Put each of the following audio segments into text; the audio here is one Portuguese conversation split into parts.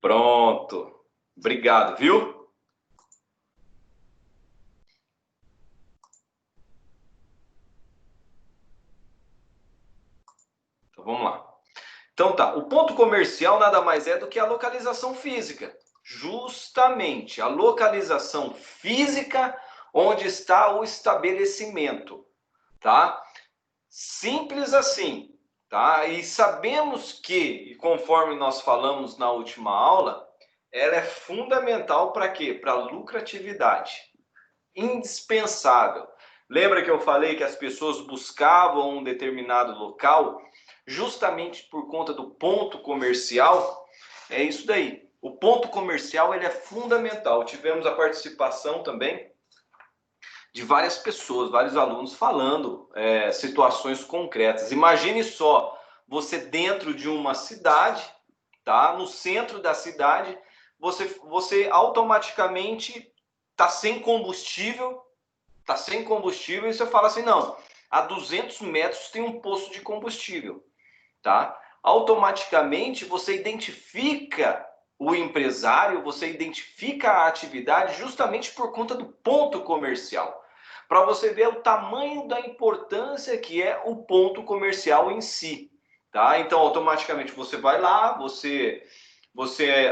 Pronto. Obrigado, viu? Então, vamos lá. Então tá, o ponto comercial nada mais é do que a localização física. Justamente a localização física onde está o estabelecimento, tá? Simples assim, tá? E sabemos que, e conforme nós falamos na última aula, ela é fundamental para quê? Para a lucratividade. Indispensável. Lembra que eu falei que as pessoas buscavam um determinado local justamente por conta do ponto comercial? É isso daí. O ponto comercial ele é fundamental. Tivemos a participação também de várias pessoas, vários alunos falando situações concretas. Imagine só, você dentro de uma cidade, tá? No centro da cidade, você automaticamente está sem combustível, e você fala assim, não, a 200 metros tem um posto de combustível, tá? Automaticamente você identifica o empresário, você identifica a atividade justamente por conta do ponto comercial, para você ver o tamanho da importância que é o ponto comercial em si, tá? Então automaticamente você vai lá, você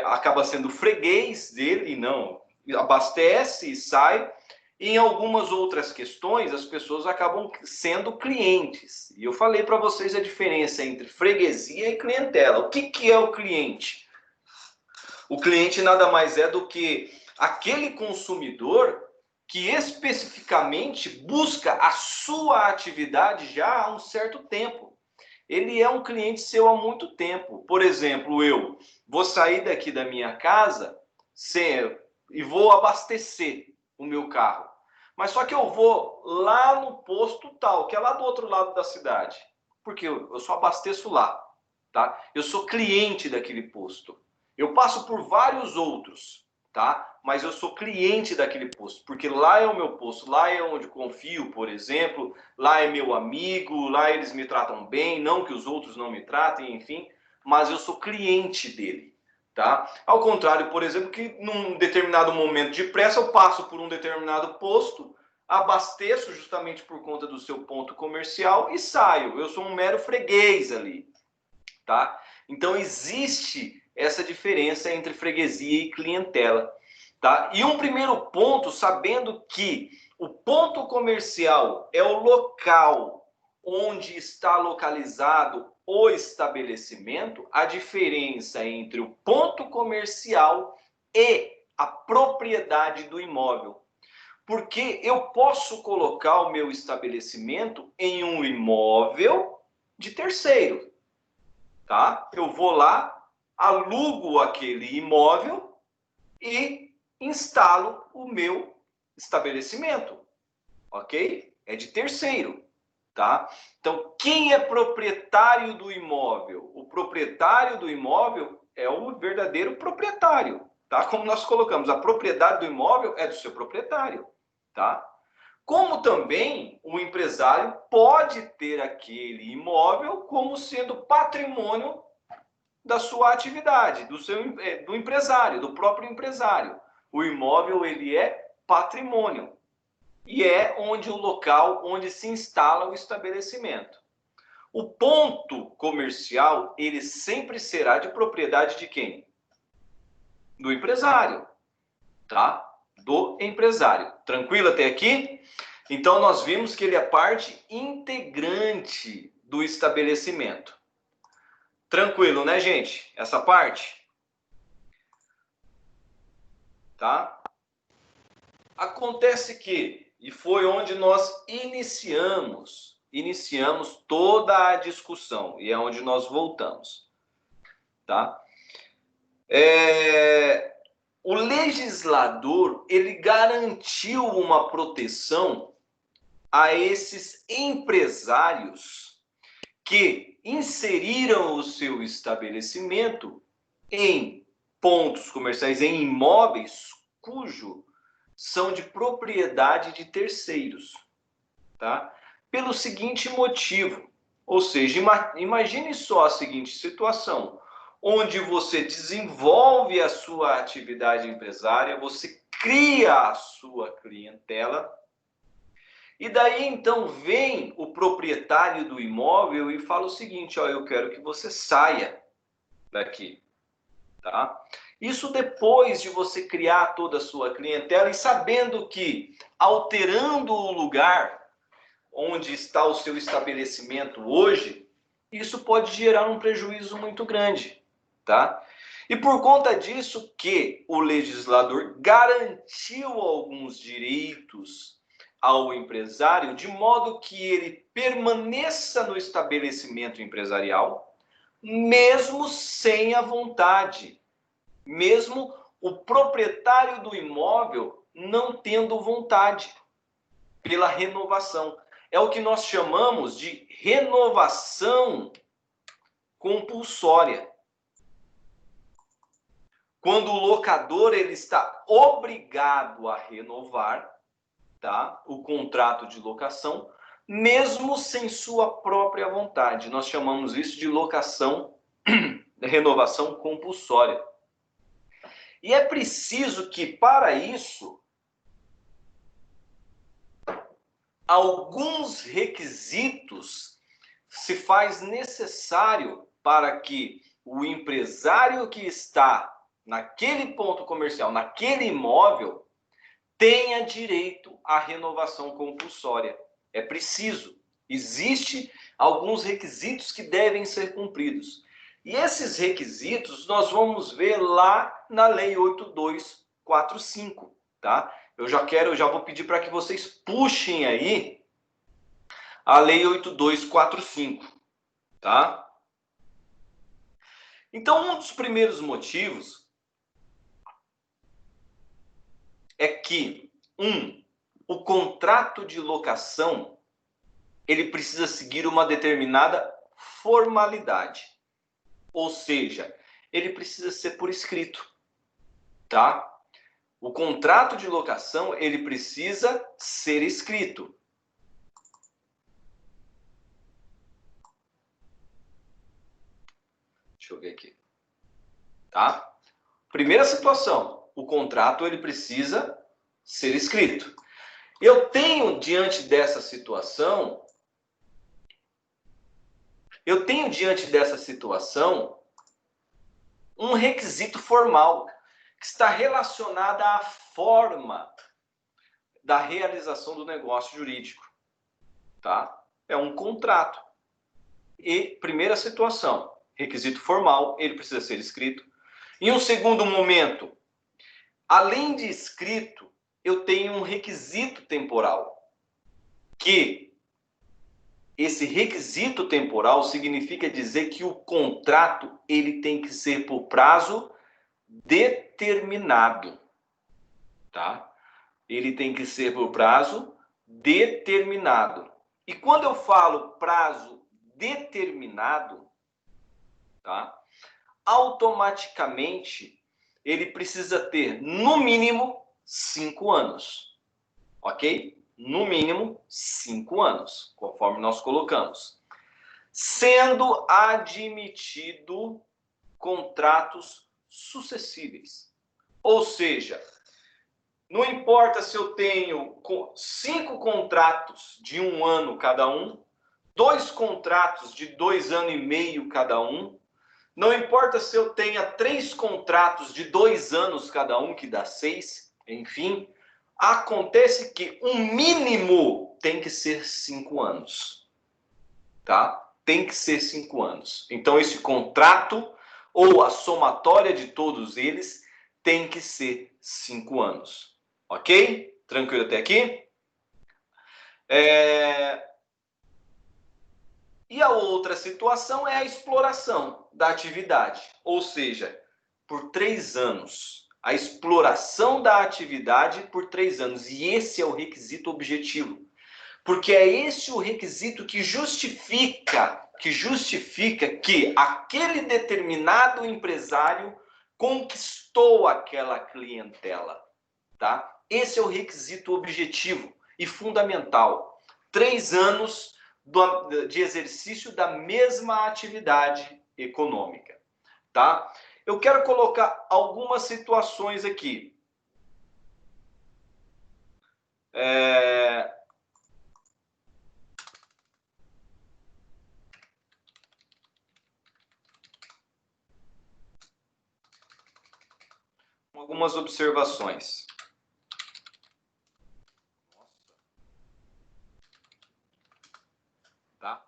acaba sendo freguês dele, não, abastece e sai. E em algumas outras questões, as pessoas acabam sendo clientes. E eu falei para vocês a diferença entre freguesia e clientela. O que é o cliente? O cliente nada mais é do que aquele consumidor que especificamente busca a sua atividade já há um certo tempo. Ele é um cliente seu há muito tempo. Por exemplo, eu vou sair daqui da minha casa e vou abastecer o meu carro. Mas só que eu vou lá no posto tal, que é lá do outro lado da cidade. Porque eu só abasteço lá, tá? Eu sou cliente daquele posto. Eu passo por vários outros, tá? Mas eu sou cliente daquele posto, porque lá é o meu posto, lá é onde confio, por exemplo, lá é meu amigo, lá eles me tratam bem, não que os outros não me tratem, enfim, mas eu sou cliente dele, tá? Ao contrário, por exemplo, que num determinado momento de pressa eu passo por um determinado posto, abasteço justamente por conta do seu ponto comercial e saio. Eu sou um mero freguês ali, tá? Então existe essa diferença entre freguesia e clientela, tá? E um primeiro ponto, sabendo que o ponto comercial é o local onde está localizado o estabelecimento, a diferença entre o ponto comercial e a propriedade do imóvel. Porque eu posso colocar o meu estabelecimento em um imóvel de terceiro, tá? Eu vou lá, alugo aquele imóvel e instalo o meu estabelecimento, ok? É de terceiro, tá? Então, quem é proprietário do imóvel? O proprietário do imóvel é o verdadeiro proprietário, tá? Como nós colocamos, a propriedade do imóvel é do seu proprietário, tá? Como também o empresário pode ter aquele imóvel como sendo patrimônio da sua atividade, do empresário, do próprio empresário. O imóvel ele é patrimônio e é onde o local onde se instala o estabelecimento. O ponto comercial ele sempre será de propriedade de quem? Do empresário, tá? Do empresário. Tranquilo até aqui? Então nós vimos que ele é parte integrante do estabelecimento. Tranquilo, né, gente? Essa parte? Tá? Acontece que, e foi onde nós iniciamos toda a discussão, e é onde nós voltamos, tá? O legislador, ele garantiu uma proteção a esses empresários que inseriram o seu estabelecimento em pontos comerciais, em imóveis cujo são de propriedade de terceiros, tá? Pelo seguinte motivo, ou seja, imagine só a seguinte situação: onde você desenvolve a sua atividade empresária, você cria a sua clientela, e daí então vem o proprietário do imóvel e fala o seguinte: ó, eu quero que você saia daqui, tá? Isso depois de você criar toda a sua clientela e sabendo que, alterando o lugar onde está o seu estabelecimento hoje, isso pode gerar um prejuízo muito grande, tá? E por conta disso que o legislador garantiu alguns direitos ao empresário, de modo que ele permaneça no estabelecimento empresarial, mesmo sem a vontade, mesmo o proprietário do imóvel não tendo vontade pela renovação. É o que nós chamamos de renovação compulsória. Quando o locador ele está obrigado a renovar, tá, o contrato de locação, mesmo sem sua própria vontade. Nós chamamos isso de locação, renovação compulsória. E é preciso que, para isso, alguns requisitos se faz necessário para que o empresário que está naquele ponto comercial, naquele imóvel, tenha direito à renovação compulsória. É preciso. Existem alguns requisitos que devem ser cumpridos. E esses requisitos nós vamos ver lá na Lei 8245, tá? Eu já vou pedir para que vocês puxem aí a Lei 8245, tá? Então, um dos primeiros motivos é que, o contrato de locação, ele precisa seguir uma determinada formalidade. Ou seja, ele precisa ser por escrito, tá? O contrato de locação, ele precisa ser escrito. Deixa eu ver aqui. Tá? Primeira situação, o contrato ele precisa ser escrito. Eu tenho diante dessa situação um requisito formal que está relacionado à forma da realização do negócio jurídico, tá? É um contrato. E primeira situação, requisito formal, ele precisa ser escrito. Em um segundo momento, além de escrito, eu tenho um requisito temporal, que esse requisito temporal significa dizer que o contrato ele tem que ser por prazo determinado, tá? Ele tem que ser por prazo determinado. E quando eu falo prazo determinado, tá? Automaticamente ele precisa ter no mínimo 5 anos, ok? No mínimo 5 anos, conforme nós colocamos. Sendo admitido contratos sucessíveis. Ou seja, não importa se eu tenho 5 contratos de 1 ano cada um, 2 contratos de 2 anos e meio cada um, não importa se eu tenha 3 contratos de 2 anos cada um, que dá 6, enfim, acontece que um mínimo tem que ser 5 anos, tá? Tem que ser 5 anos. Então, esse contrato, ou a somatória de todos eles, tem que ser 5 anos. Ok? Tranquilo até aqui? E a outra situação é a exploração da atividade. Ou seja, por 3 anos. A exploração da atividade por 3 anos. E esse é o requisito objetivo. Porque é esse o requisito que justifica que aquele determinado empresário conquistou aquela clientela, tá? Esse é o requisito objetivo e fundamental. 3 anos de exercício da mesma atividade econômica. tá? Eu quero colocar algumas situações aqui. Algumas observações. Tá?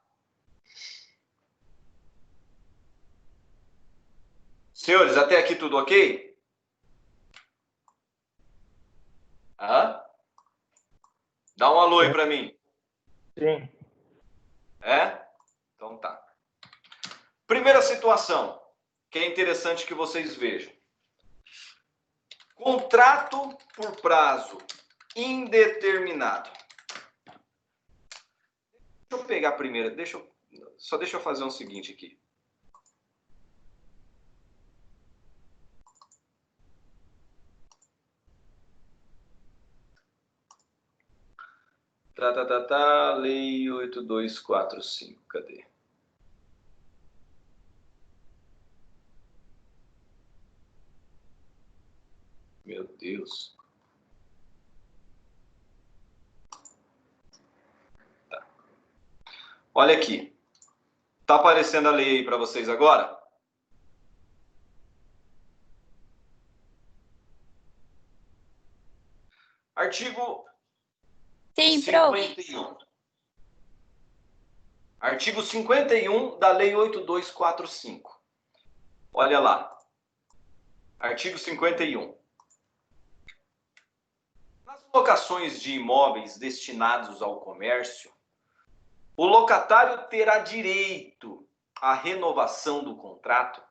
Senhores, até aqui tudo ok? Hã? Dá um alô aí para mim. Sim. É? Então tá. Primeira situação, que é interessante que vocês vejam. Contrato por prazo indeterminado. Deixa eu pegar a primeira, só deixa eu fazer o seguinte aqui. Lei 8245, cadê? Meu Deus. Tá. Olha aqui. Tá aparecendo a lei aí para vocês agora? Artigo Sim, 51. Artigo 51 da Lei 8245. Olha lá. Artigo 51. Nas locações de imóveis destinados ao comércio, o locatário terá direito à renovação do contrato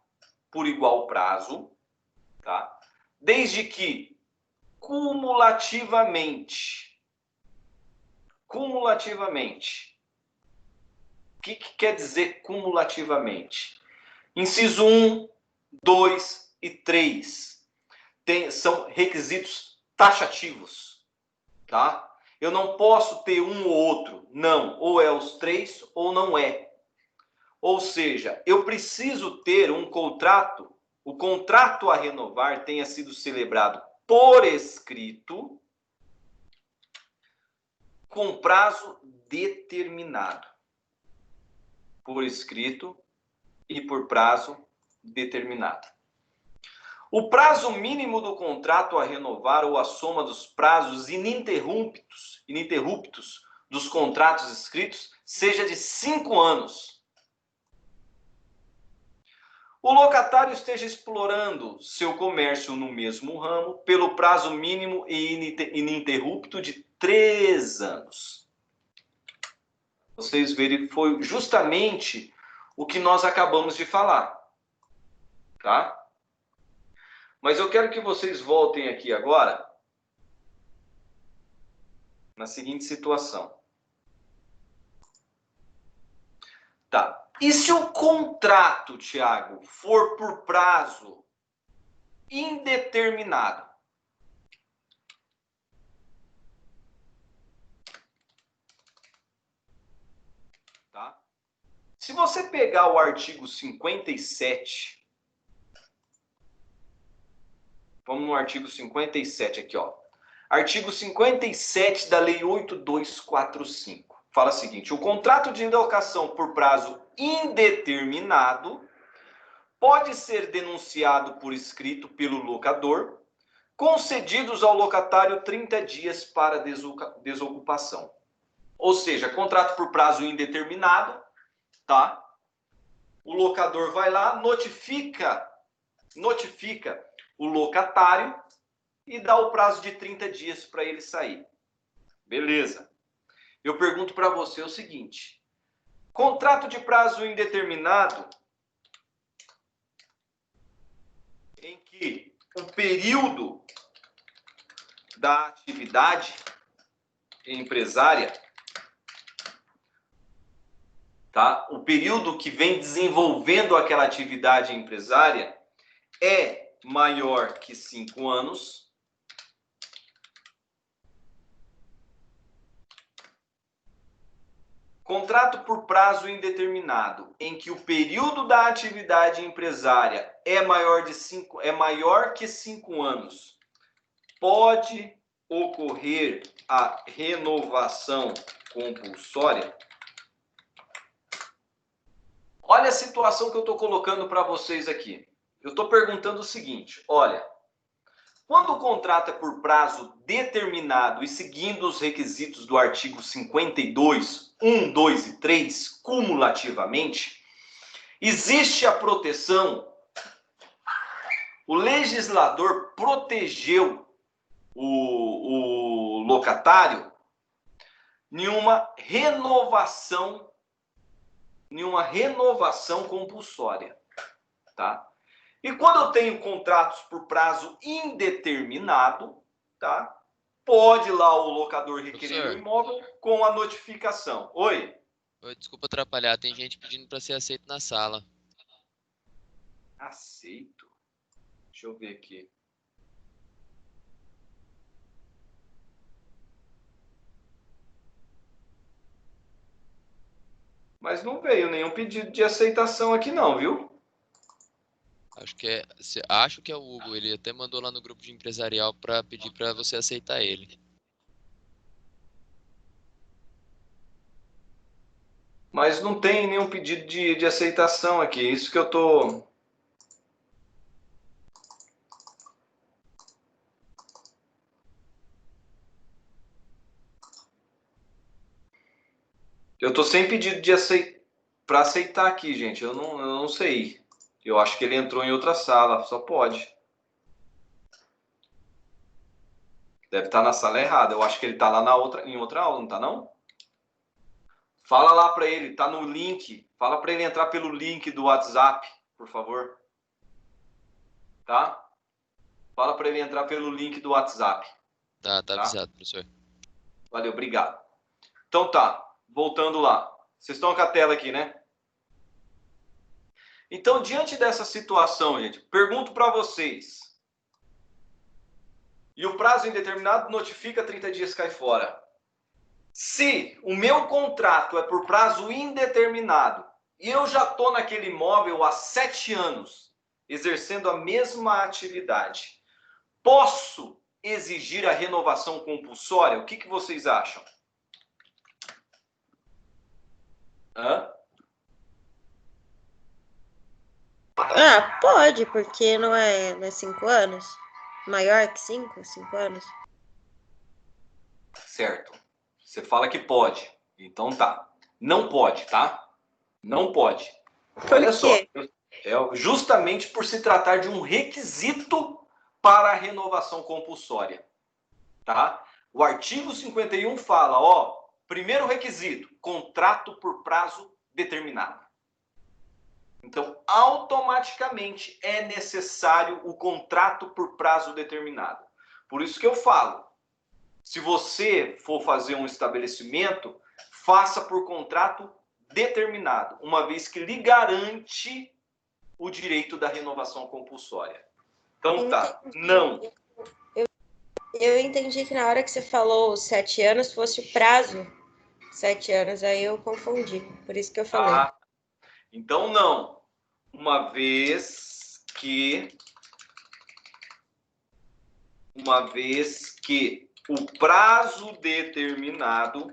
por igual prazo, tá? Desde que cumulativamente, o que quer dizer cumulativamente? Inciso 1, 2 e 3 são requisitos taxativos, tá? Eu não posso ter um ou outro, não, ou é os três ou não é. Ou seja, eu preciso ter um contrato, o contrato a renovar tenha sido celebrado por escrito, com prazo determinado. Por escrito e por prazo determinado. O prazo mínimo do contrato a renovar ou a soma dos prazos ininterruptos dos contratos escritos seja de 5 anos. O locatário esteja explorando seu comércio no mesmo ramo pelo prazo mínimo e ininterrupto de 3 anos. Vocês verem, foi justamente o que nós acabamos de falar, tá? Mas eu quero que vocês voltem aqui agora na seguinte situação. Tá. E se o contrato, Thiago, for por prazo indeterminado? Tá? Se você pegar o artigo 57, vamos no artigo 57 aqui, ó. Artigo 57 da Lei 8245. Fala o seguinte: o contrato de locação por prazo indeterminado pode ser denunciado por escrito pelo locador, concedidos ao locatário 30 dias para desocupação. Ou seja, contrato por prazo indeterminado, tá? O locador vai lá, notifica o locatário e dá o prazo de 30 dias para ele sair. Beleza. Eu pergunto para você o seguinte: contrato de prazo indeterminado em que o período da atividade empresária, tá? O período que vem desenvolvendo aquela atividade empresária é maior que 5 anos. Contrato por prazo indeterminado, em que o período da atividade empresária é maior que 5 anos, pode ocorrer a renovação compulsória? Olha a situação que eu estou colocando para vocês aqui. Eu estou perguntando o seguinte, olha, quando o contrato é por prazo determinado e seguindo os requisitos do artigo 52, 1, 2 e 3, cumulativamente, existe a proteção, o legislador protegeu o locatário em uma renovação compulsória, tá? E quando eu tenho contratos por prazo indeterminado, tá? Pode lá o locador requerer o imóvel com a notificação. Oi? Oi, desculpa atrapalhar, tem gente pedindo para ser aceito na sala. Aceito? Deixa eu ver aqui. Mas não veio nenhum pedido de aceitação aqui não, viu? Acho que é o Hugo, ele até mandou lá no grupo de empresarial para pedir para você aceitar ele. Mas não tem nenhum pedido de aceitação aqui. Isso que eu tô... Eu tô sem pedido para aceitar aqui, gente. Eu não sei. Eu acho que ele entrou em outra sala. Só pode. Deve estar na sala errada. Eu acho que ele tá lá em outra aula, não tá não? Fala lá para ele, tá no link. Fala para ele entrar pelo link do WhatsApp, por favor. Tá? Fala para ele entrar pelo link do WhatsApp. Tá Tá? avisado, professor. Valeu, obrigado. Então tá, voltando lá. Vocês estão com a tela aqui, né? Então, diante dessa situação, gente, pergunto para vocês. E o prazo indeterminado notifica 30 dias cai fora. Se o meu contrato é por prazo indeterminado e eu já estou naquele imóvel há 7 anos, exercendo a mesma atividade, posso exigir a renovação compulsória? O que vocês acham? Hã? Ah, pode, porque não é 5 anos? Maior que 5 anos? Certo. Você fala que pode. Então tá. Não pode, tá? Não pode. Olha Por só. quê? Justamente por se tratar de um requisito para a renovação compulsória. Tá? O artigo 51 fala, ó, primeiro requisito, contrato por prazo determinado. Então, automaticamente é necessário o contrato por prazo determinado. Por isso que eu falo, se você for fazer um estabelecimento, faça por contrato determinado, uma vez que lhe garante o direito da renovação compulsória. Então tá, não. Eu entendi que na hora que você falou 7 anos fosse o prazo 7 anos, aí eu confundi, por isso que eu falei. Ah, então não. Uma vez que o prazo determinado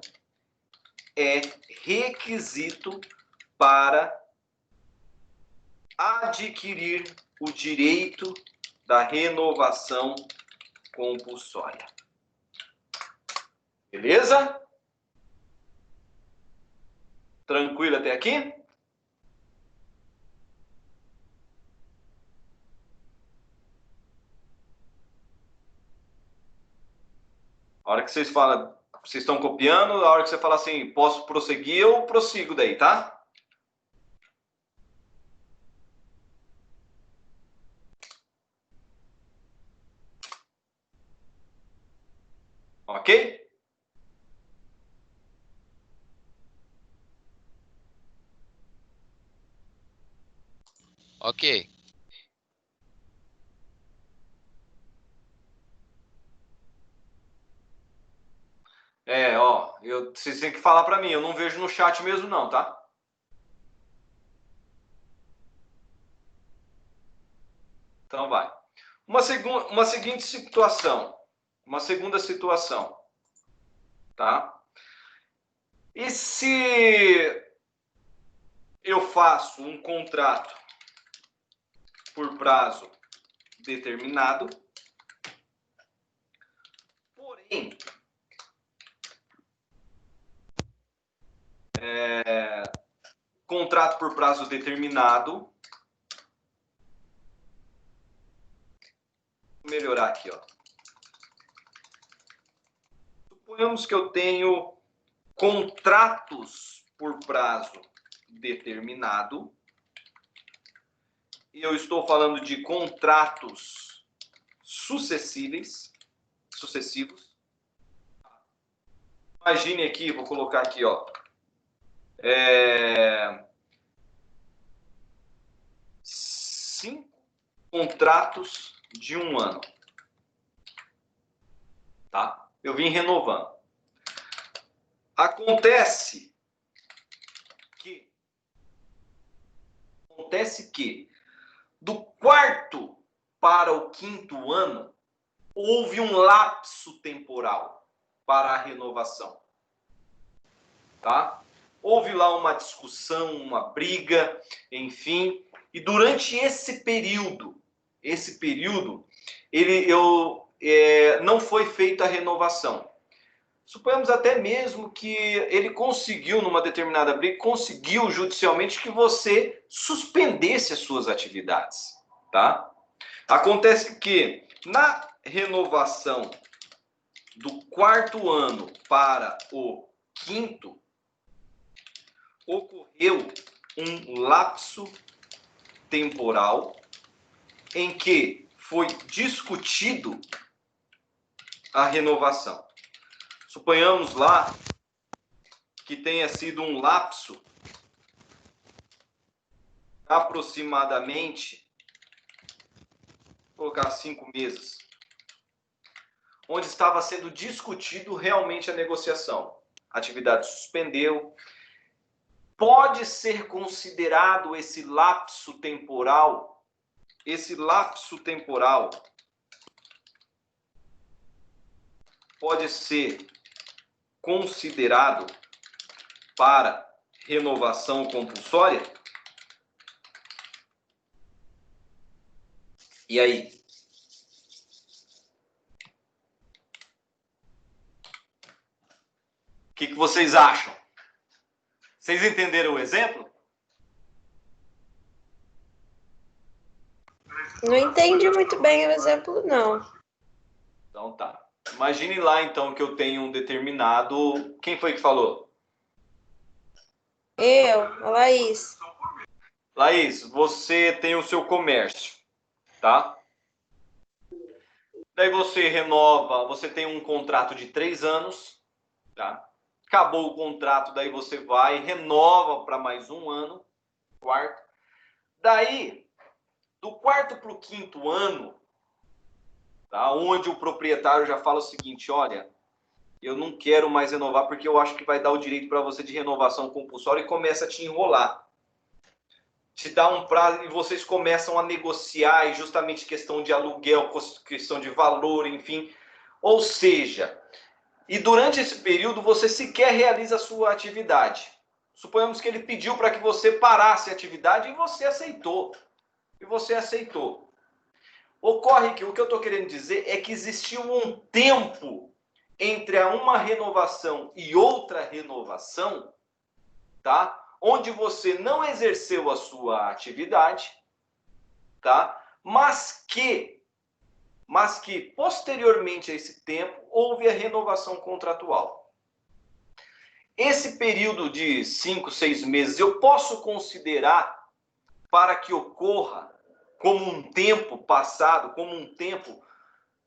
é requisito para adquirir o direito da renovação compulsória. Beleza? Tranquilo até aqui? A hora que vocês falam, vocês estão copiando, a hora que você fala assim, posso prosseguir, eu prossigo daí, tá? Ok? Ok. Ó, Vocês têm que falar para mim, eu não vejo no chat mesmo não, tá? Então vai. Uma seguinte situação. Uma segunda situação. Tá? E se eu faço um contrato por prazo determinado, porém, contrato por prazo determinado, vou melhorar aqui, ó. Suponhamos que eu tenho contratos por prazo determinado, e eu estou falando de contratos sucessivos. Imagine aqui, vou colocar aqui, ó, 5 contratos de 1 ano, tá? Eu vim renovando. Acontece que do 4º para o 5º ano houve um lapso temporal para a renovação, tá? Houve lá uma discussão, uma briga, enfim, e durante esse período, não foi feita a renovação. Suponhamos até mesmo que ele conseguiu, numa determinada briga, conseguiu judicialmente que você suspendesse as suas atividades, tá? Acontece que na renovação do 4º ano para o 5º, ocorreu um lapso temporal em que foi discutido a renovação. Suponhamos lá que tenha sido um lapso aproximadamente, vou colocar 5 meses, onde estava sendo discutido realmente a negociação. A atividade suspendeu. Pode ser considerado esse lapso temporal pode ser considerado para renovação compulsória? E aí? O que vocês acham? Vocês entenderam o exemplo? Não entendi muito bem o exemplo, não. Então tá. Imagine lá, então, que eu tenho um determinado... Quem foi que falou? Eu, a Laís. Laís, você tem o seu comércio, tá? Daí você renova, você tem um contrato de 3 anos, tá? Acabou o contrato, daí você vai, renova para mais 1 ano, 4º. Daí, do 4º para o 5º ano, tá? Onde o proprietário já fala o seguinte, olha, eu não quero mais renovar porque eu acho que vai dar o direito para você de renovação compulsória e começa a te enrolar. Te dá um prazo e vocês começam a negociar, e justamente questão de aluguel, questão de valor, enfim. Ou seja, e durante esse período você sequer realiza a sua atividade. Suponhamos que ele pediu para que você parasse a atividade e você aceitou. Ocorre que o que eu estou querendo dizer é que existiu um tempo entre uma renovação e outra renovação, tá? Onde você não exerceu a sua atividade, tá? Mas que posteriormente a esse tempo houve a renovação contratual. Esse período de 5, 6 meses eu posso considerar para que ocorra como um tempo passado,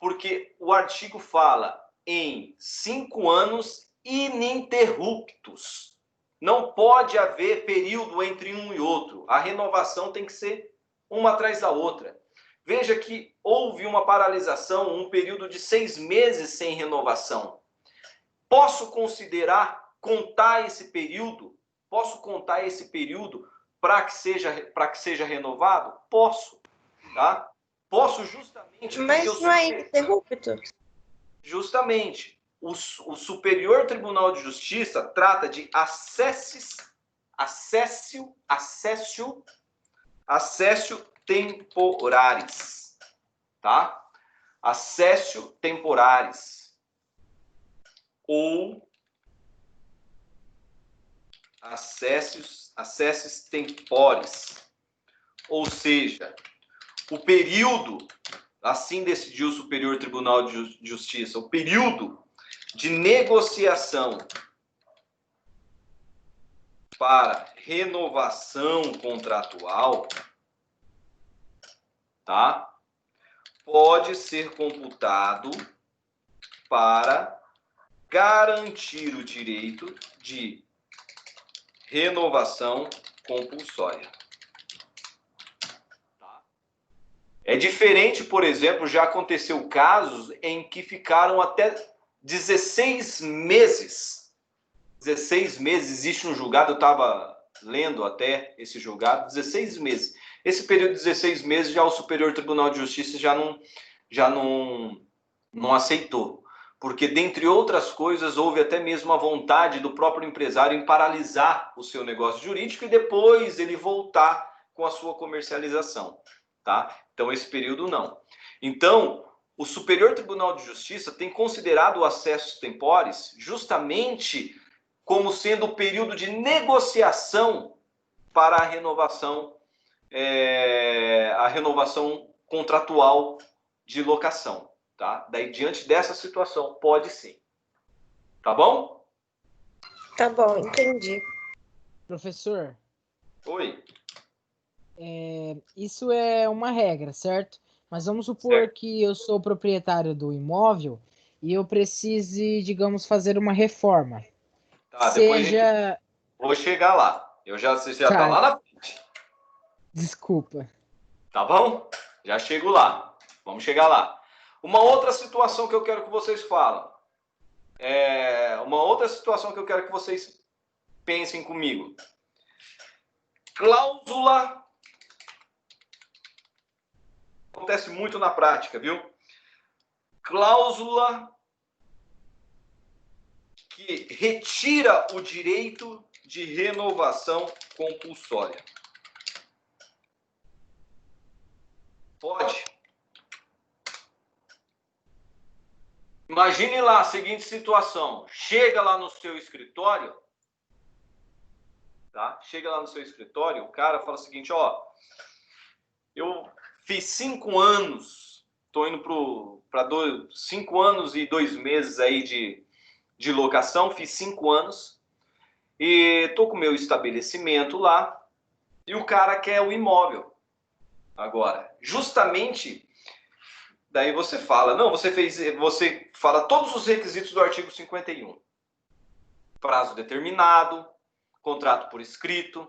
porque o artigo fala em 5 anos ininterruptos. Não pode haver período entre um e outro. A renovação tem que ser uma atrás da outra. Veja que houve uma paralisação, um período de 6 meses sem renovação. Posso considerar contar esse período? Posso contar esse período para que seja renovado? Posso, tá? Posso justamente porque Mas não é interrupto. justamente o Superior Tribunal de Justiça trata de acessio temporares, tá? Acessio temporares ou acessos tempores, ou seja, o período, assim decidiu o Superior Tribunal de Justiça, o período de negociação para renovação contratual, tá? Pode ser computado para garantir o direito de renovação compulsória. Tá? É diferente, por exemplo, já aconteceu casos em que ficaram até 16 meses. 16 meses, existe um julgado, eu estava lendo até esse julgado, 16 meses. Esse período de 16 meses, já o Superior Tribunal de Justiça já não aceitou. Porque, dentre outras coisas, houve até mesmo a vontade do próprio empresário em paralisar o seu negócio jurídico e depois ele voltar com a sua comercialização. Tá? Então, esse período não. Então, o Superior Tribunal de Justiça tem considerado o acessos tempores justamente como sendo o período de negociação para a renovação contratual de locação. Tá? Daí, diante dessa situação, pode sim. Tá bom? Tá bom, entendi. Professor, Oi. isso é uma regra, certo? Mas vamos supor Certo. que eu sou proprietário do imóvel e eu precise, digamos, fazer uma reforma. Tá, depois Seja... vou chegar lá. Você já tá Tá. lá na frente. Desculpa. Tá bom? Já chego lá. Vamos chegar lá. Uma outra situação que eu quero que vocês falem. Uma outra situação que eu quero que vocês pensem comigo. Cláusula. Acontece muito na prática, viu? Cláusula que retira o direito de renovação compulsória. Pode. Imagine lá a seguinte situação. Chega lá no seu escritório, tá? Chega lá no seu escritório, o cara fala o seguinte, ó, eu fiz 5 anos, tô indo para 5 anos e 2 meses aí de locação, fiz 5 anos e tô com o meu estabelecimento lá e o cara quer o imóvel. Agora, justamente, daí você fala, não, você fala todos os requisitos do artigo 51. Prazo determinado, contrato por escrito,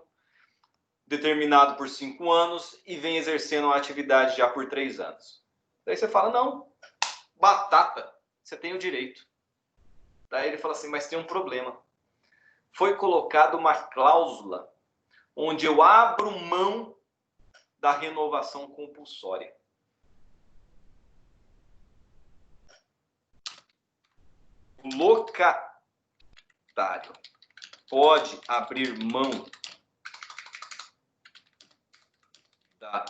determinado por 5 anos e vem exercendo a atividade já por 3 anos. Daí você fala, não, batata, você tem o direito. Daí ele fala assim, mas tem um problema. Foi colocada uma cláusula onde eu abro mão da renovação compulsória. O locatário pode abrir mão da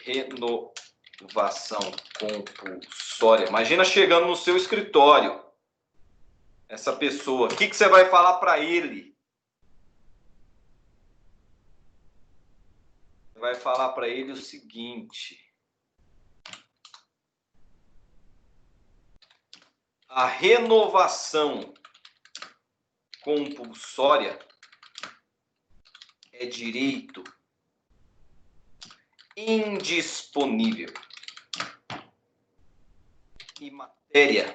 renovação compulsória. Imagina chegando no seu escritório, essa pessoa, o que você vai falar para ele? Você vai falar para ele o seguinte: a renovação compulsória é direito indisponível em matéria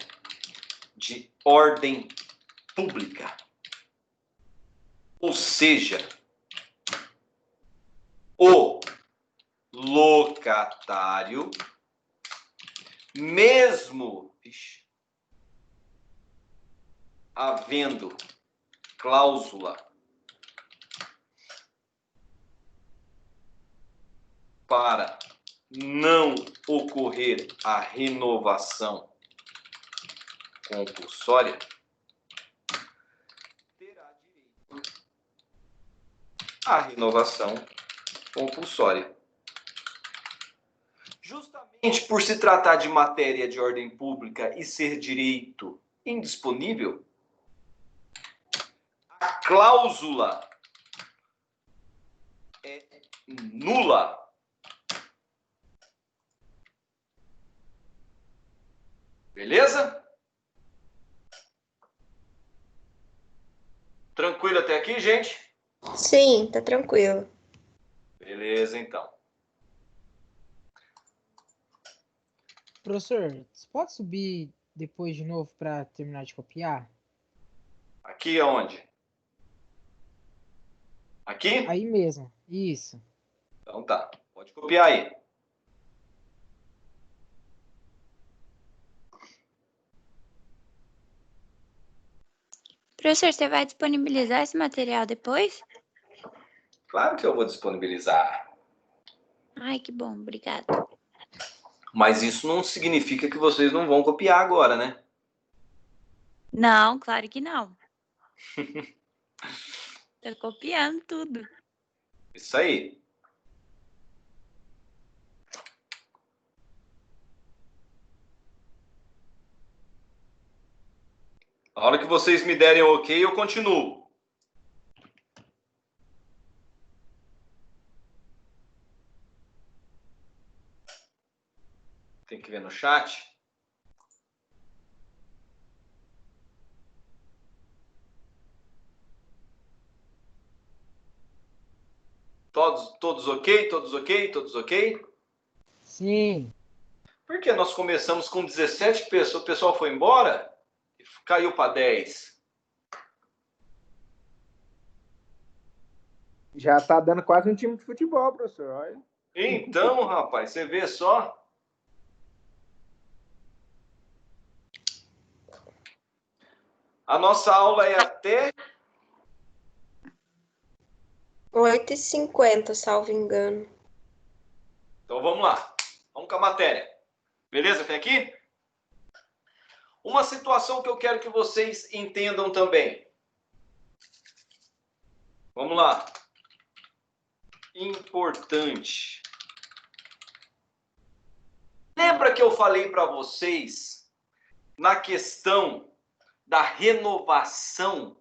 de ordem pública. Ou seja, o locatário, mesmo havendo cláusula para não ocorrer a renovação compulsória, terá direito à renovação compulsória. Justamente por se tratar de matéria de ordem pública e ser direito indisponível, a cláusula é nula. Beleza? Tranquilo até aqui, gente? Sim, tá tranquilo. Beleza, então. Professor, você pode subir depois de novo para terminar de copiar? Aqui aonde? Aqui? Aí mesmo, isso. Então tá. Pode copiar aí. Professor, você vai disponibilizar esse material depois? Claro que eu vou disponibilizar. Ai, que bom, obrigada. Mas isso não significa que vocês não vão copiar agora, né? Não, claro que não. Tô copiando tudo. Isso aí. A hora que vocês me derem o ok, eu continuo. Tem que ver no chat. Todos ok? Todos ok? Todos ok? Sim. Porque nós começamos com 17 pessoas, o pessoal foi embora e caiu para 10. Já tá dando quase um time de futebol, professor. Olha. Então, rapaz, você vê só. A nossa aula é até 8h50, salvo engano. Então vamos lá. Vamos com a matéria. Beleza até aqui? Uma situação que eu quero que vocês entendam também. Vamos lá. Importante. Lembra que eu falei para vocês na questão da renovação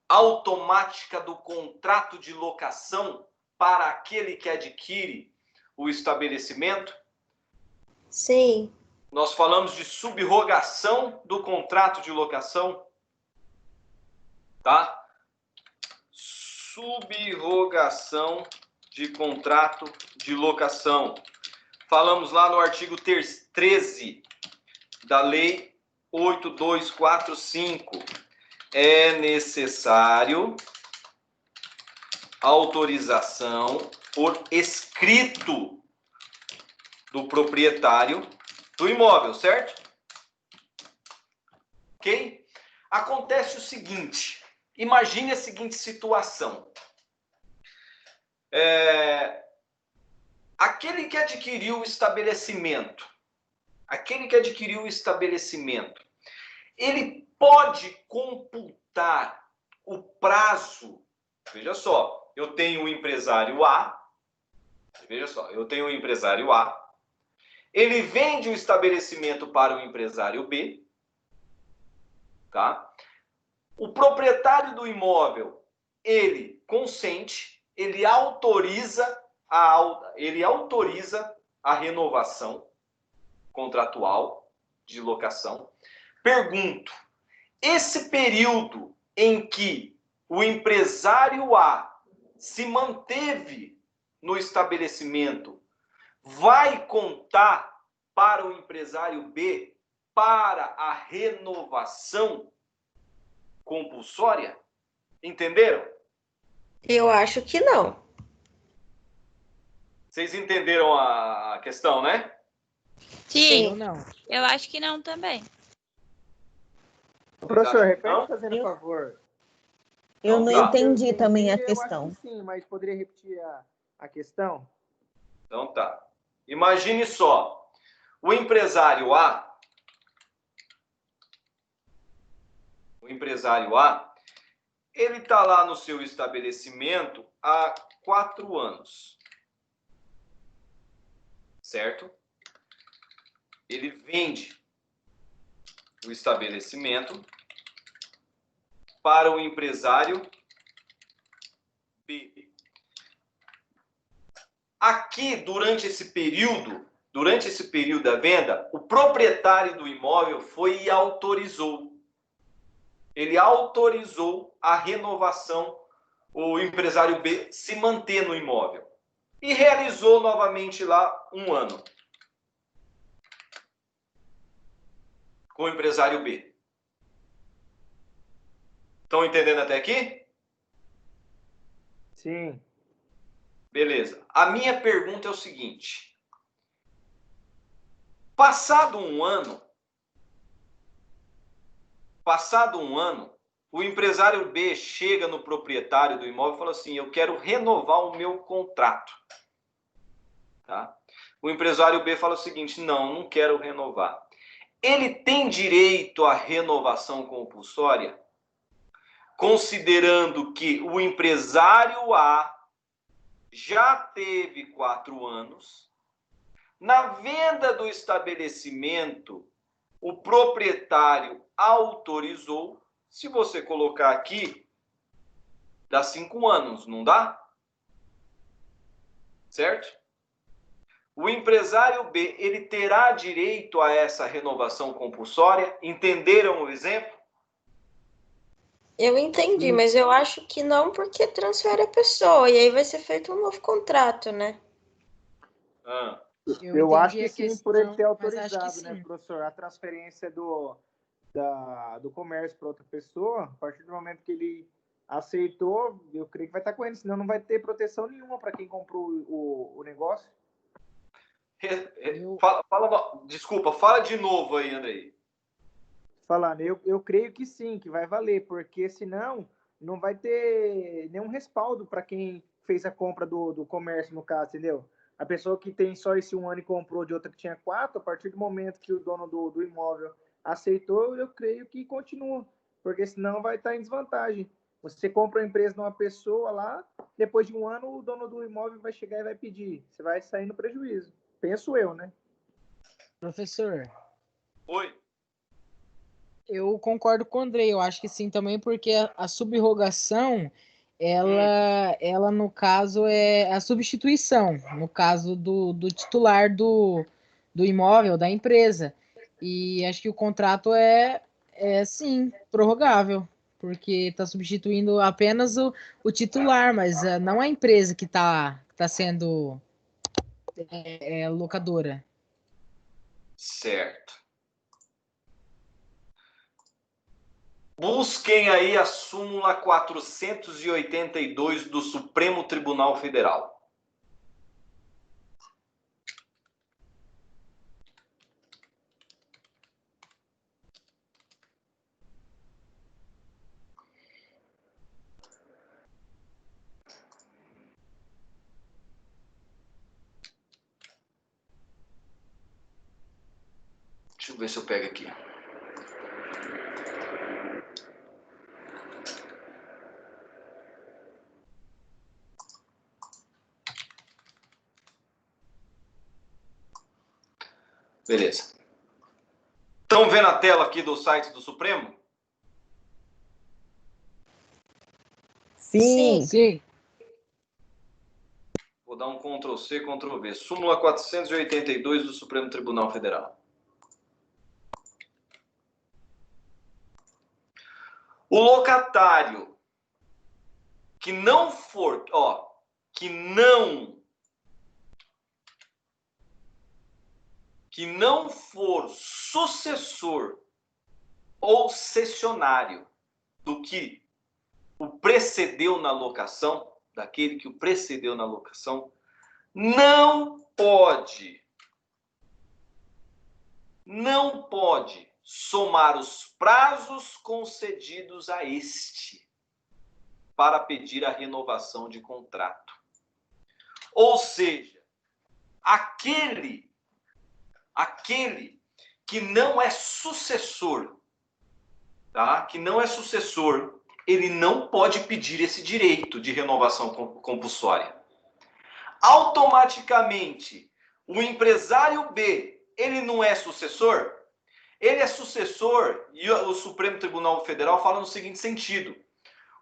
automática do contrato de locação para aquele que adquire o estabelecimento? Sim. Nós falamos de subrogação do contrato de locação, tá? Subrogação de contrato de locação. Falamos lá no artigo 13 da Lei 8245. É necessário autorização por escrito do proprietário do imóvel, certo? Ok? Acontece o seguinte, imagine a seguinte situação. Aquele que adquiriu o estabelecimento, ele pode computar o prazo. Veja só, eu tenho o empresário A, ele vende o estabelecimento para o empresário B, tá? O proprietário do imóvel, ele consente, ele autoriza a renovação contratual de locação. Pergunto, esse período em que o empresário A se manteve no estabelecimento vai contar para o empresário B para a renovação compulsória? Entenderam? Eu acho que não. Vocês entenderam a questão, né? Sim, Eu não. eu acho que não também. Professor, repete, Não? fazendo favor. Eu não Tá. entendi também a Eu questão. acho que sim, mas poderia repetir a questão? Então tá. Imagine só, o empresário A, ele está lá no seu estabelecimento há 4 anos, certo? Ele vende o estabelecimento para o empresário B. Aqui, durante esse período da venda, o proprietário do imóvel foi e autorizou. Ele autorizou a renovação, o empresário B se manter no imóvel. E realizou novamente lá 1 ano com o empresário B. Estão entendendo até aqui? Sim. Beleza. A minha pergunta é o seguinte. Passado um ano, o empresário B chega no proprietário do imóvel e fala assim, eu quero renovar o meu contrato. Tá? O empresário B fala o seguinte, não quero renovar. Ele tem direito à renovação compulsória? Considerando que o empresário A já teve 4 anos, na venda do estabelecimento, o proprietário autorizou, se você colocar aqui, dá 5 anos, não dá? Certo? O empresário B, ele terá direito a essa renovação compulsória? Entenderam o exemplo? Eu entendi, mas eu acho que não, porque transfere a pessoa e aí vai ser feito um novo contrato, né? Ah. Eu acho entendi que a sim, por ele ter questão, mas acho que autorizado, né, sim. professor? A transferência do comércio para outra pessoa, a partir do momento que ele aceitou, eu creio que vai estar com ele, senão não vai ter proteção nenhuma para quem comprou o negócio. Desculpa, fala de novo aí, Andrei. Falando, eu creio que sim, que vai valer, porque senão não vai ter nenhum respaldo para quem fez a compra do comércio, no caso, entendeu? A pessoa que tem só esse 1 ano e comprou de outra que tinha 4, a partir do momento que o dono do imóvel aceitou, eu creio que continua, porque senão vai estar em desvantagem. Você compra a empresa de uma pessoa lá, depois de 1 ano o dono do imóvel vai chegar e vai pedir. Você vai sair no prejuízo. Penso eu, né? Professor, Oi. eu concordo com o Andrei, eu acho que sim também, porque a subrogação, ela no caso é a substituição, no caso do titular do imóvel, da empresa. E acho que o contrato é sim, prorrogável, porque está substituindo apenas o titular, mas não a empresa que tá sendo locadora. Certo. Busquem aí a súmula 482 do Supremo Tribunal Federal. Deixa eu ver se eu pego aqui. Beleza. Estão vendo a tela aqui do site do Supremo? Sim. Sim. Vou dar um Ctrl+C, Ctrl+V. Súmula 482 do Supremo Tribunal Federal. O locatário que não for, que não for sucessor ou cessionário do que o precedeu na locação, daquele que o precedeu na locação, não pode somar os prazos concedidos a este para pedir a renovação de contrato. Ou seja, aquele que não é sucessor, tá? Que não é sucessor, ele não pode pedir esse direito de renovação compulsória. Automaticamente, o empresário B, ele não é sucessor? Ele é sucessor, e o Supremo Tribunal Federal fala no seguinte sentido: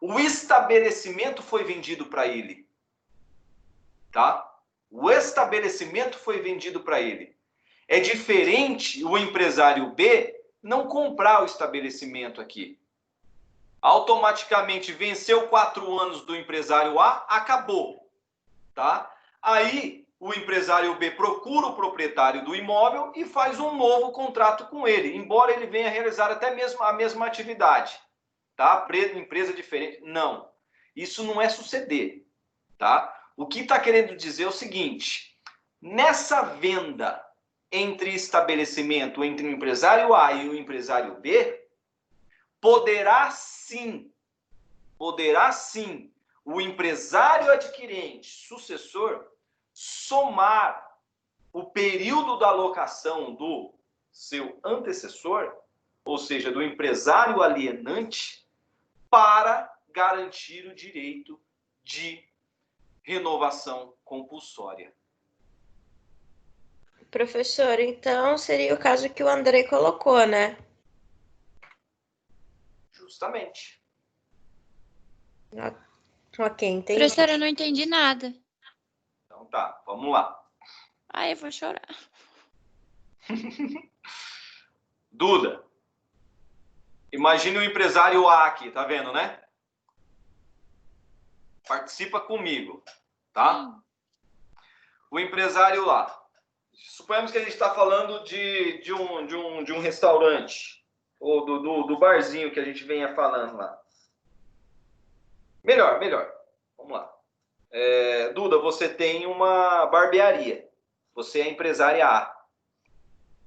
o estabelecimento foi vendido para ele. Tá? O estabelecimento foi vendido para ele. É diferente o empresário B não comprar o estabelecimento aqui. Automaticamente venceu 4 anos do empresário A, acabou. Tá? Aí o empresário B procura o proprietário do imóvel e faz um novo contrato com ele, embora ele venha realizar até mesmo a mesma atividade. Tá? Empresa diferente. Não. Isso não é suceder. Tá? O que está querendo dizer é o seguinte: nessa venda entre estabelecimento, entre o empresário A e o empresário B, poderá sim o empresário adquirente, sucessor, somar o período da locação do seu antecessor, ou seja, do empresário alienante, para garantir o direito de renovação compulsória. Professor, então seria o caso que o André colocou, né? Justamente. Ok, entendi. Professora, eu não entendi nada. Então tá, vamos lá. Ai, eu vou chorar. Duda, imagine o empresário A aqui, tá vendo, né? Participa comigo, tá? O empresário lá. Suponhamos que a gente está falando de um restaurante, ou do barzinho que a gente venha falando lá. Melhor. Vamos lá. Duda, você tem uma barbearia. Você é empresária A.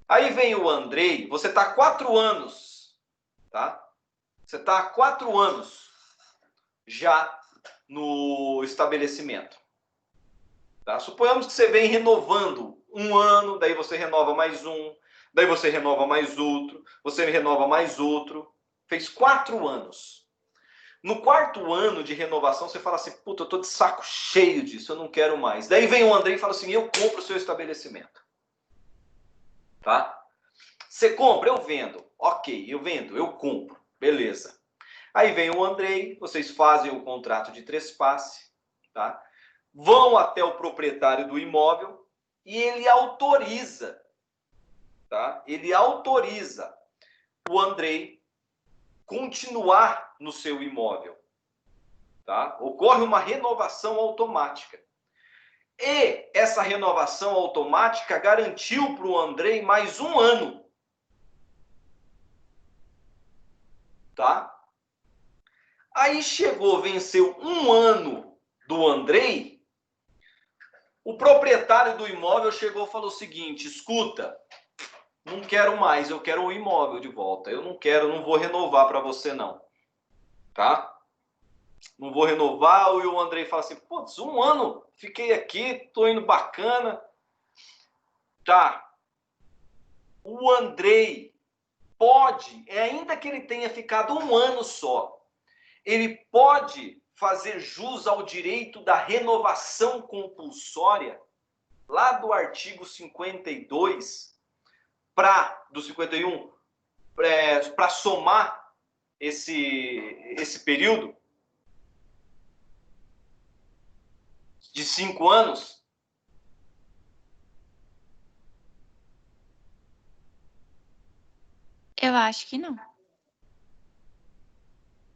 Aí vem o Andrei, você está há 4 anos, tá? Você está há 4 anos já no estabelecimento. Tá? Suponhamos que você vem renovando 1 ano, daí você renova mais um, daí você renova mais outro, você renova mais outro. Fez 4 anos. No 4º ano de renovação, você fala assim: puta, eu tô de saco cheio disso, eu não quero mais. Daí vem o André e fala assim: eu compro o seu estabelecimento. Tá? Você compra, eu vendo. Ok, eu vendo, eu compro. Beleza. Aí vem o Andrei, vocês fazem o contrato de trespasse, tá? Vão até o proprietário do imóvel e ele autoriza, tá? Ele autoriza o Andrei continuar no seu imóvel, tá? Ocorre uma renovação automática. E essa renovação automática garantiu para o Andrei mais 1 ano, tá? Aí chegou, venceu 1 ano do Andrei, o proprietário do imóvel chegou e falou o seguinte: escuta, não quero mais, eu quero o imóvel de volta. Eu não vou renovar para você não, tá? Não vou renovar. E o Andrei fala assim: putz, 1 ano, fiquei aqui, tô indo bacana. Tá. O Andrei pode, ainda que ele tenha ficado 1 ano só, ele pode fazer jus ao direito da renovação compulsória, lá do artigo 52, do 51, para somar esse período de 5 anos? Eu acho que não.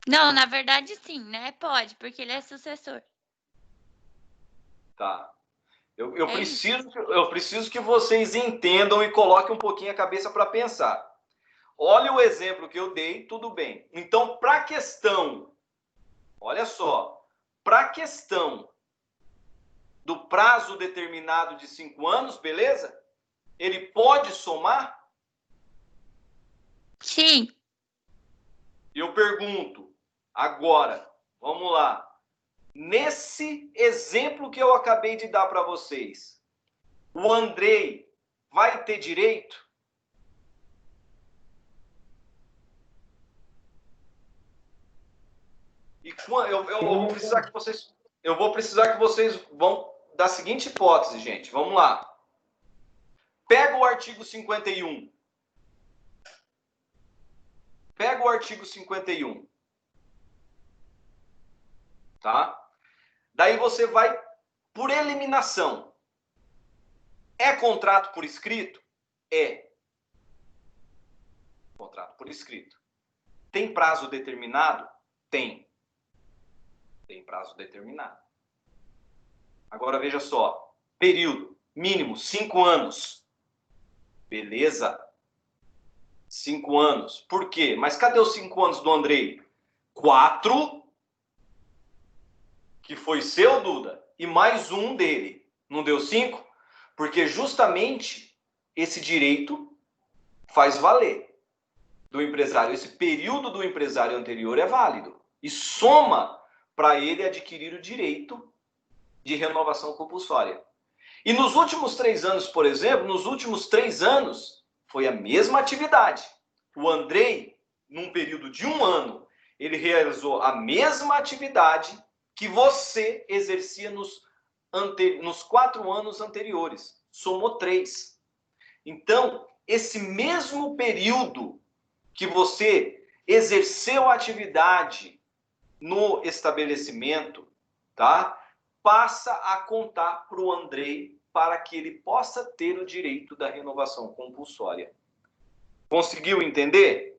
Não, na verdade sim, né? Pode, porque ele é sucessor. Tá. Eu preciso que vocês entendam e coloquem um pouquinho a cabeça para pensar. Olha o exemplo que eu dei, tudo bem. Então, para a questão, olha só, para a questão do prazo determinado de 5 anos, beleza? Ele pode somar? Sim. Eu pergunto agora, vamos lá. Nesse exemplo que eu acabei de dar para vocês, o Andrei vai ter direito? E eu vou precisar que vocês vão da seguinte hipótese, gente. Vamos lá. Pega o artigo 51. Pega o artigo 51. Tá? Daí você vai por eliminação. É contrato por escrito? É. Contrato por escrito. Tem prazo determinado? Tem. Tem prazo determinado. Agora veja só. Período mínimo 5 anos. Beleza. 5 anos. Por quê? Mas cadê os 5 anos do Andrei? 4, que foi seu, Duda, e mais um dele. Não deu 5? Porque justamente esse direito faz valer do empresário. Esse período do empresário anterior é válido. E soma para ele adquirir o direito de renovação compulsória. E nos últimos 3 anos, por exemplo, nos últimos 3 anos, foi a mesma atividade. O Andrei, num período de 1 ano, ele realizou a mesma atividade que você exercia nos 4 anos anteriores. Somou 3. Então, esse mesmo período que você exerceu a atividade no estabelecimento, tá? Passa a contar para o Andrei para que ele possa ter o direito da renovação compulsória. Conseguiu entender?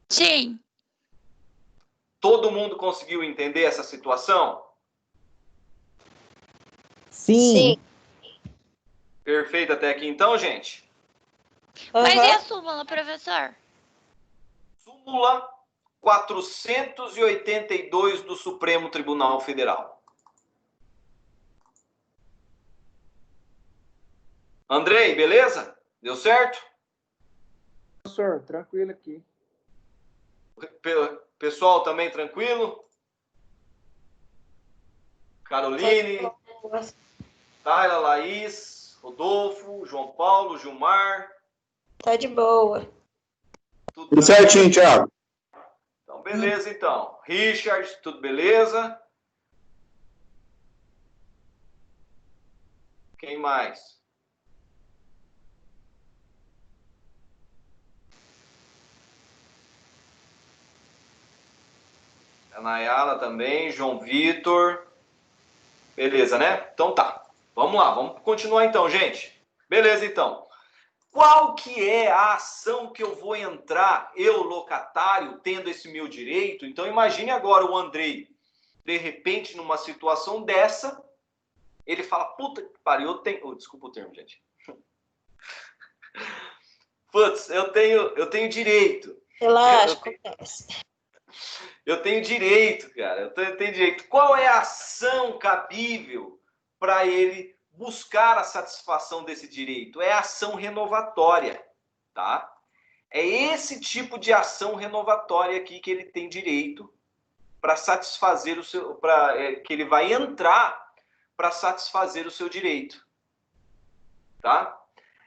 Sim. Todo mundo conseguiu entender essa situação? Sim. Perfeito até aqui então, gente? Mas e a Aham. súmula, professor? Súmula 482 do Supremo Tribunal Federal. Andrei, beleza? Deu certo? Professor, tranquilo aqui. Pessoal também tranquilo? Caroline, Tayla, Laís, Rodolfo, João Paulo, Gilmar. Tá de boa. Tudo certinho, Thiago. Então, beleza, então. Richard, tudo beleza? Quem mais? A Nayala também, João Vitor. Beleza, né? Então tá. Vamos lá, vamos continuar então, gente. Beleza, então. Qual que é a ação que eu vou entrar, eu, locatário, tendo esse meu direito? Então, imagine agora o Andrei, de repente, numa situação dessa, ele fala, puta que pariu, eu tenho... Oh, desculpa o termo, gente. Putz, eu tenho direito. Relaxa, acontece. Eu tenho direito, cara. Eu tenho direito. Qual é a ação cabível para ele buscar a satisfação desse direito? É a ação renovatória, tá? É esse tipo de ação renovatória aqui que ele tem direito para satisfazer o seu, que ele vai entrar para satisfazer o seu direito, tá?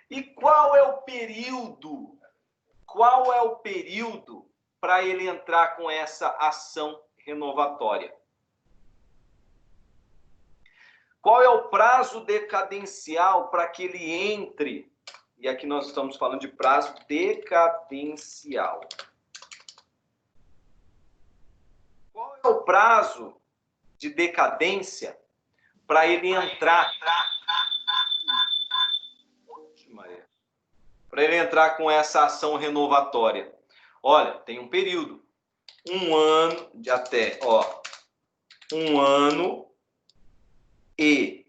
E qual é o período? Qual é o período para ele entrar com essa ação renovatória? Qual é o prazo decadencial para que ele entre? E aqui nós estamos falando de prazo decadencial. Qual é o prazo de decadência para ele entrar? Para ele entrar com essa ação renovatória? Olha, tem um período. 1 ano de até, 1 ano e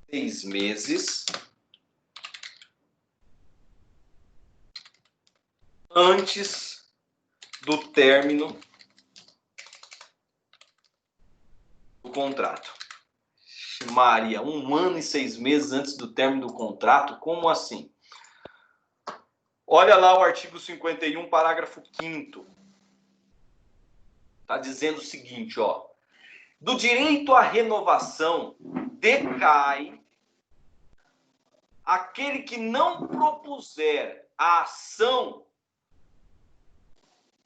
6 meses antes do término do contrato. Maria, 1 ano e 6 meses antes do término do contrato? Como assim? Olha lá o artigo 51, parágrafo 5º. Está dizendo o seguinte, ó. Do direito à renovação decai aquele que não propuser a ação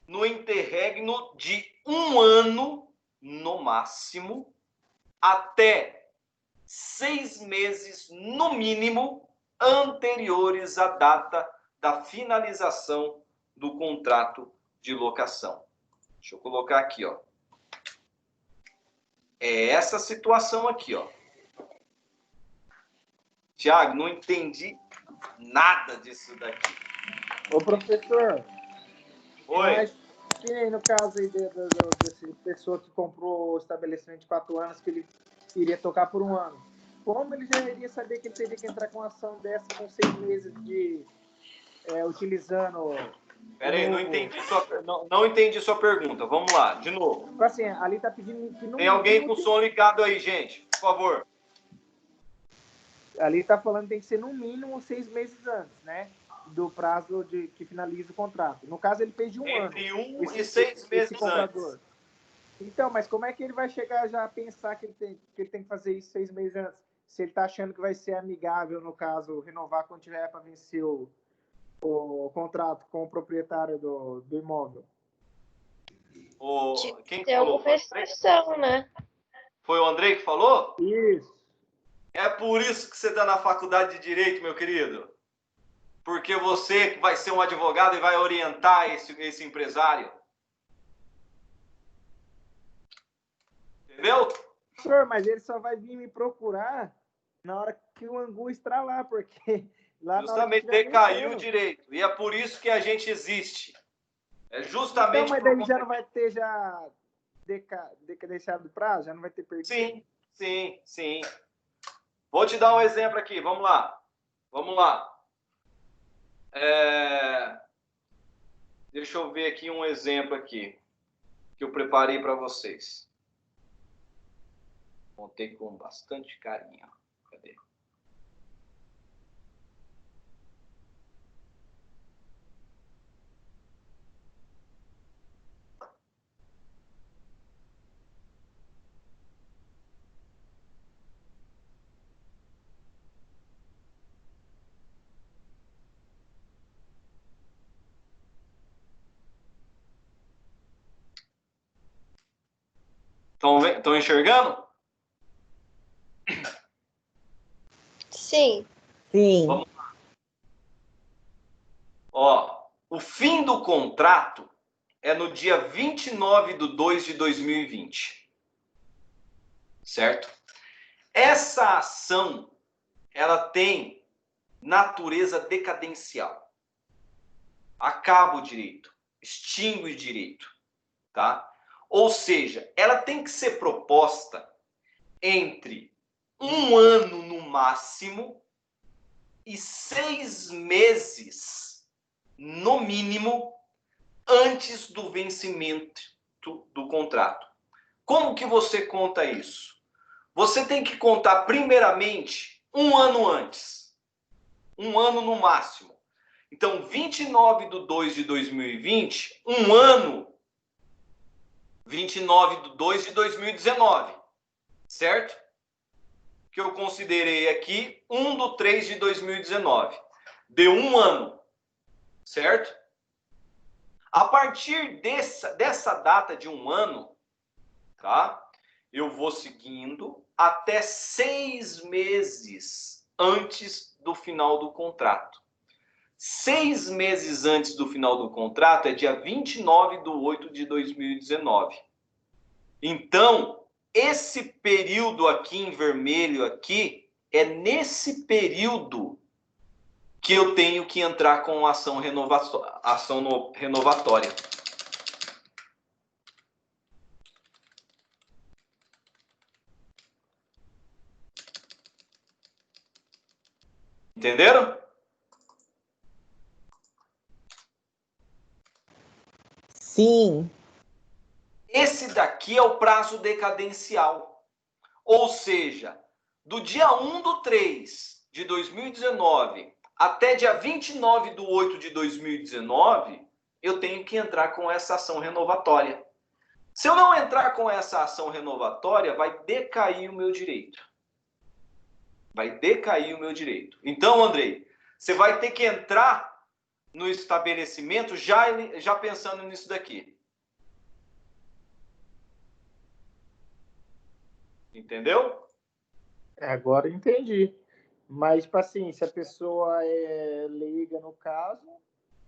no interregno de 1 ano, no máximo, até 6 meses, no mínimo, anteriores à data da finalização do contrato de locação. Deixa eu colocar aqui, ó. É essa situação aqui, ó. Tiago, não entendi nada disso daqui. Ô, professor. Oi. Mas, que nem no caso aí dessa pessoa que comprou o estabelecimento de 4 anos, que ele iria tocar por 1 ano. Como ele já iria saber que ele teria que entrar com uma ação dessa com 6 meses de utilizando... Peraí, não entendi sua pergunta. Vamos lá, de novo. Assim, ali tá pedindo que não... Tem alguém com som ligado aí, gente? Por favor. Ali tá falando que tem que ser no mínimo 6 meses antes, né? Do prazo que finaliza o contrato. No caso, ele fez de 1 ano. Entre 1 e 6 meses antes. Então, mas como é que ele vai chegar já a pensar que ele tem que fazer isso 6 meses antes? Se ele tá achando que vai ser amigável, no caso, renovar quando tiver para vencer o contrato com o proprietário do imóvel. Quem Tem falou? alguma restrição, né? Foi o Andrei que falou? Isso. É por isso que você está na faculdade de Direito, meu querido. Porque você vai ser um advogado e vai orientar esse empresário. Entendeu? Senhor, mas ele só vai vir me procurar na hora que o angu estralar, porque lá justamente decaiu o direito. E é por isso que a gente existe. É justamente... Então, mas daí já não vai ter deixado o prazo? Já não vai ter perdido? Sim. Vou te dar um exemplo aqui. Vamos lá. Deixa eu ver aqui um exemplo aqui que eu preparei para vocês. Montei com bastante carinho. Cadê? Estão enxergando? Sim. Vamos lá. Ó, o fim do contrato é no dia 29/2/2020. Certo? Essa ação, ela tem natureza decadencial. Acaba o direito, extingue o direito, tá? Ou seja, ela tem que ser proposta entre 1 ano no máximo e 6 meses, no mínimo, antes do vencimento do contrato. Como que você conta isso? Você tem que contar, primeiramente, 1 ano antes. 1 ano no máximo. Então, 29/2/2020, 1 ano, 29/2/2019, certo? Que eu considerei aqui 1/3/2019. Deu 1 ano, certo? A partir dessa data de 1 ano, tá? Eu vou seguindo até 6 meses antes do final do contrato. 6 meses antes do final do contrato é dia 29/8/2019. Então, esse período aqui em vermelho aqui, é nesse período que eu tenho que entrar com ação renovatória. Entenderam? Sim. Esse daqui é o prazo decadencial. Ou seja, do dia 1/3/2019 até dia 29/8/2019, eu tenho que entrar com essa ação renovatória. Se eu não entrar com essa ação renovatória, vai decair o meu direito. Vai decair o meu direito. Então, Andrei, você vai ter que entrar no estabelecimento já pensando nisso daqui. Entendeu? Agora eu entendi. Mas, tipo assim, se a pessoa é leiga no caso,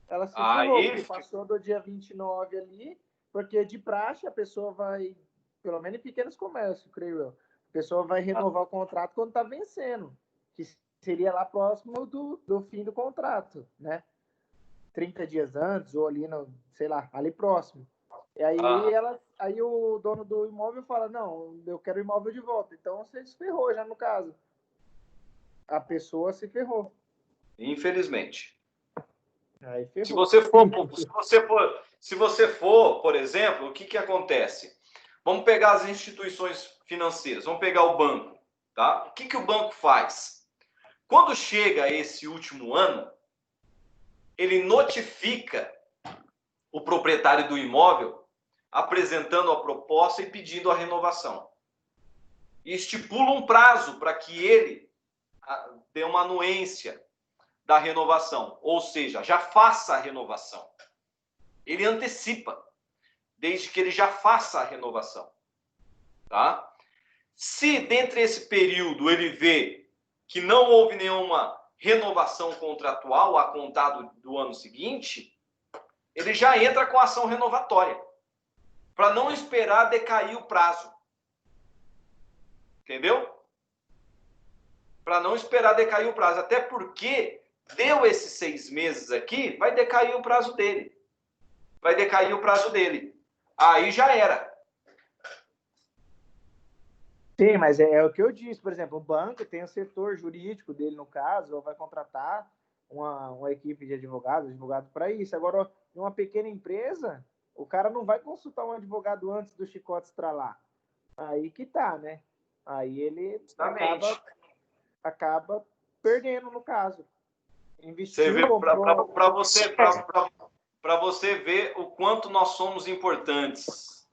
ela se ferrou, porque passou do dia 29 ali, porque de praxe a pessoa vai, pelo menos em pequenos comércios, creio eu, a pessoa vai renovar o contrato quando está vencendo, que seria lá próximo do fim do contrato, né? 30 dias antes, ou ali, no, sei lá, ali próximo. E aí, aí o dono do imóvel fala, não, eu quero o imóvel de volta. Então você se ferrou já no caso. A pessoa se ferrou. Infelizmente. Aí ferrou. Se você for, por exemplo, o que acontece? Vamos pegar as instituições financeiras, vamos pegar o banco, tá? O que o banco faz? Quando chega esse último ano, ele notifica o proprietário do imóvel apresentando a proposta e pedindo a renovação. E estipula um prazo para que ele dê uma anuência da renovação, ou seja, já faça a renovação. Ele antecipa, desde que ele já faça a renovação. Tá? Se dentro desse período ele vê que não houve nenhuma renovação contratual a contar do ano seguinte, ele já entra com a ação renovatória, para não esperar decair o prazo. Entendeu? Para não esperar decair o prazo. Até porque deu esses 6 meses aqui, vai decair o prazo dele. Vai decair o prazo dele. Aí já era. Sim, mas é o que eu disse. Por exemplo, o banco tem o setor jurídico dele, no caso, ou vai contratar uma equipe de advogado para isso. Agora, em uma pequena empresa, o cara não vai consultar um advogado antes do chicote estralar. Aí que tá, né? Aí ele acaba perdendo, no caso. Investiu, para você ver o quanto nós somos importantes.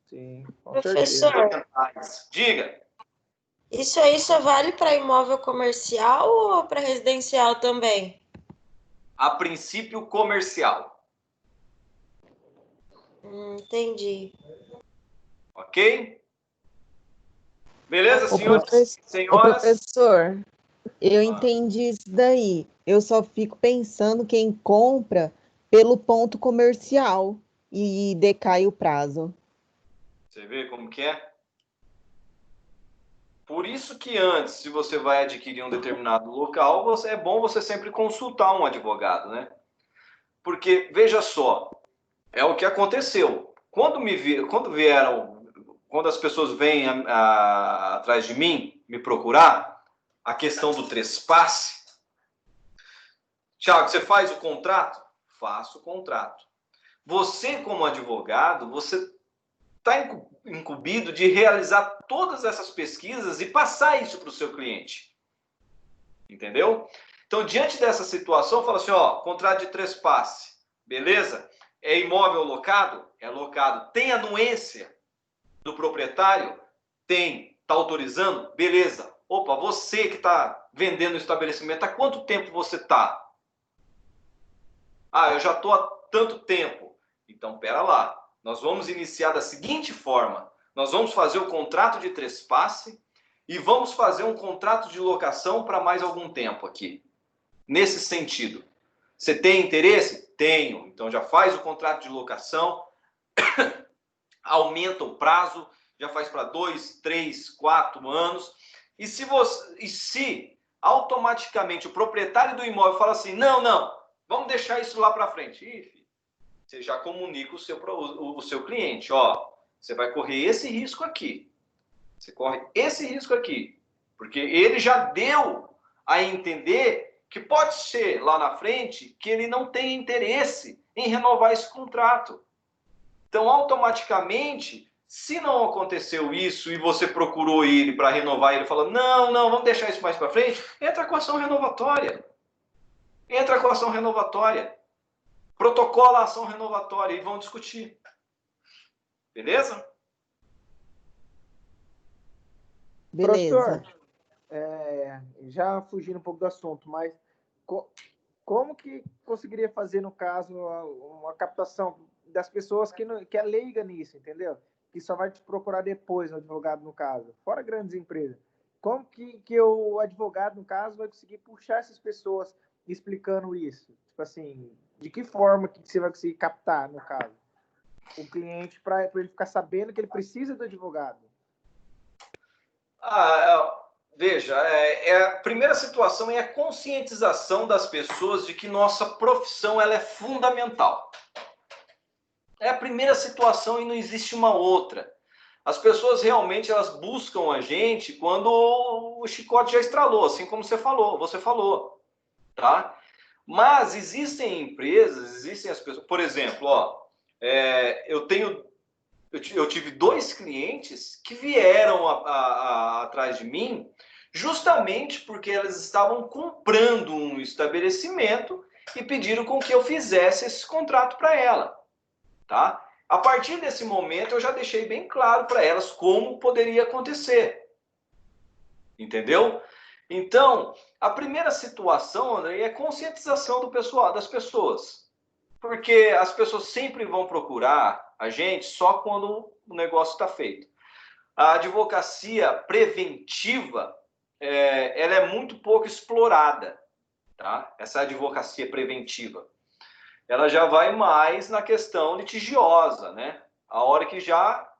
Sim, com Professor, certeza. Diga. Isso aí só vale para imóvel comercial ou para residencial também? A princípio comercial. Entendi. Ok? Beleza, senhores? Senhoras? Professor, eu entendi isso daí. Eu só fico pensando quem compra pelo ponto comercial e decai o prazo. Você vê como que é? Por isso que antes, se você vai adquirir um determinado local, é bom você sempre consultar um advogado, né? Porque, veja só, é o que aconteceu. Quando as pessoas vêm atrás de mim, me procurar, a questão do trespasse. Tiago, você faz o contrato? Faço o contrato. Você, como advogado, você está incumbido de realizar todas essas pesquisas e passar isso para o seu cliente. Entendeu? Então, diante dessa situação, fala assim, ó, contrato de trespasse, beleza? É imóvel locado? É locado. Tem anuência do proprietário? Tem. Está autorizando? Beleza. Opa, você que está vendendo o estabelecimento, há quanto tempo você está? Ah, eu já estou há tanto tempo. Então, pera lá. Nós vamos iniciar da seguinte forma. Nós vamos fazer o contrato de trespasse e vamos fazer um contrato de locação para mais algum tempo aqui. Nesse sentido. Você tem interesse? Tenho. Então já faz o contrato de locação, aumenta o prazo, já faz para 2, 3, 4 anos. E se automaticamente o proprietário do imóvel fala assim, não, vamos deixar isso lá para frente. Ih, você já comunica o seu cliente, ó, você vai correr esse risco aqui. Você corre esse risco aqui. Porque ele já deu a entender que pode ser lá na frente que ele não tem interesse em renovar esse contrato. Então, automaticamente, se não aconteceu isso e você procurou ele para renovar, ele fala, não, vamos deixar isso mais para frente, entra com ação renovatória. Entra com a ação renovatória. Protocola a ação renovatória e vão discutir. Beleza? Beleza. Professor, já fugindo um pouco do assunto, mas como que conseguiria fazer, no caso, uma captação das pessoas que é leiga nisso, entendeu? Que só vai te procurar depois, o advogado, no caso, fora grandes empresas. Como que o advogado, no caso, vai conseguir puxar essas pessoas explicando isso? Tipo assim, de que forma que você vai conseguir captar, no caso, o cliente para ele ficar sabendo que ele precisa do advogado? Veja, a primeira situação é a conscientização das pessoas de que nossa profissão ela é fundamental. É a primeira situação e não existe uma outra. As pessoas realmente elas buscam a gente quando o chicote já estralou, assim como você falou, tá? Mas existem empresas, existem as pessoas, por exemplo, eu tive 2 clientes que vieram atrás de mim justamente porque elas estavam comprando um estabelecimento e pediram com que eu fizesse esse contrato para ela, tá? A partir desse momento eu já deixei bem claro para elas como poderia acontecer, entendeu? Então, a primeira situação, André, é conscientização do pessoal, das pessoas. Porque as pessoas sempre vão procurar a gente só quando o negócio está feito. A advocacia preventiva, ela é muito pouco explorada, tá? Essa advocacia preventiva. Ela já vai mais na questão litigiosa, né? A hora que já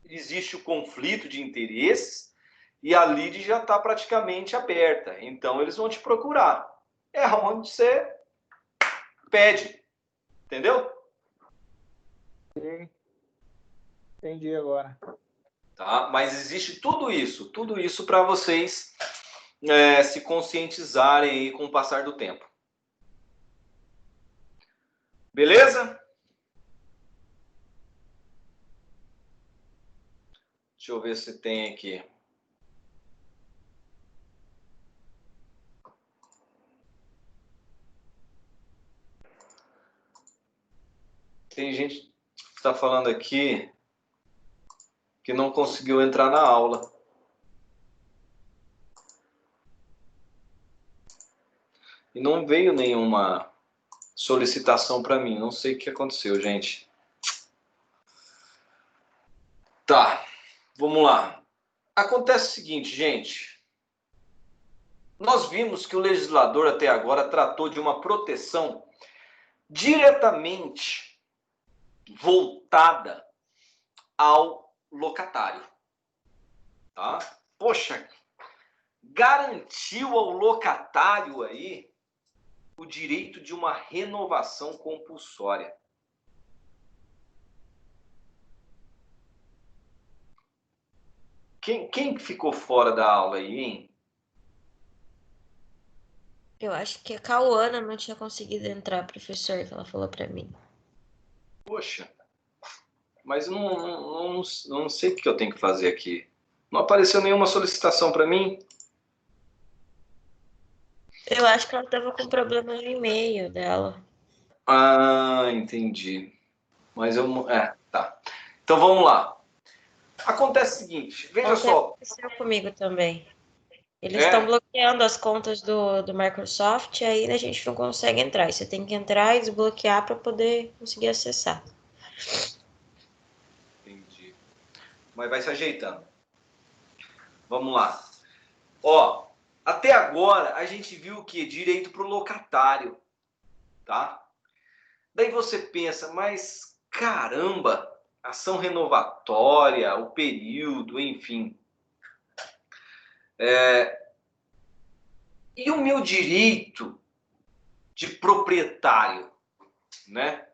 existe o conflito de interesses e a lide já está praticamente aberta. Então, eles vão te procurar. É onde você pede, entendeu? Sim. Entendi agora. Tá? Mas existe tudo isso para vocês se conscientizarem aí com o passar do tempo. Beleza? Deixa eu ver se tem aqui. Tem gente que está falando aqui que não conseguiu entrar na aula. E não veio nenhuma solicitação para mim. Não sei o que aconteceu, gente. Tá, vamos lá. Acontece o seguinte, gente. Nós vimos que o legislador até agora tratou de uma proteção diretamente voltada ao locatário. Tá? Poxa, garantiu ao locatário aí o direito de uma renovação compulsória. Quem ficou fora da aula aí, hein? Eu acho que a Cauana não tinha conseguido entrar, professor, que ela falou para mim. Poxa, mas não sei o que eu tenho que fazer aqui. Não apareceu nenhuma solicitação para mim. Eu acho que ela estava com problema no e-mail dela. Ah, entendi. Mas tá. Então vamos lá. Acontece o seguinte, veja Ontem só. aconteceu comigo também. Eles estão bloqueando as contas do Microsoft, aí a gente não consegue entrar. Você tem que entrar e desbloquear para poder conseguir acessar. Entendi. Mas vai se ajeitando. Vamos lá. Ó, até agora a gente viu o que? Direito para o locatário, tá? Daí você pensa, mas caramba, ação renovatória, o período, enfim. E o meu direito de proprietário, né?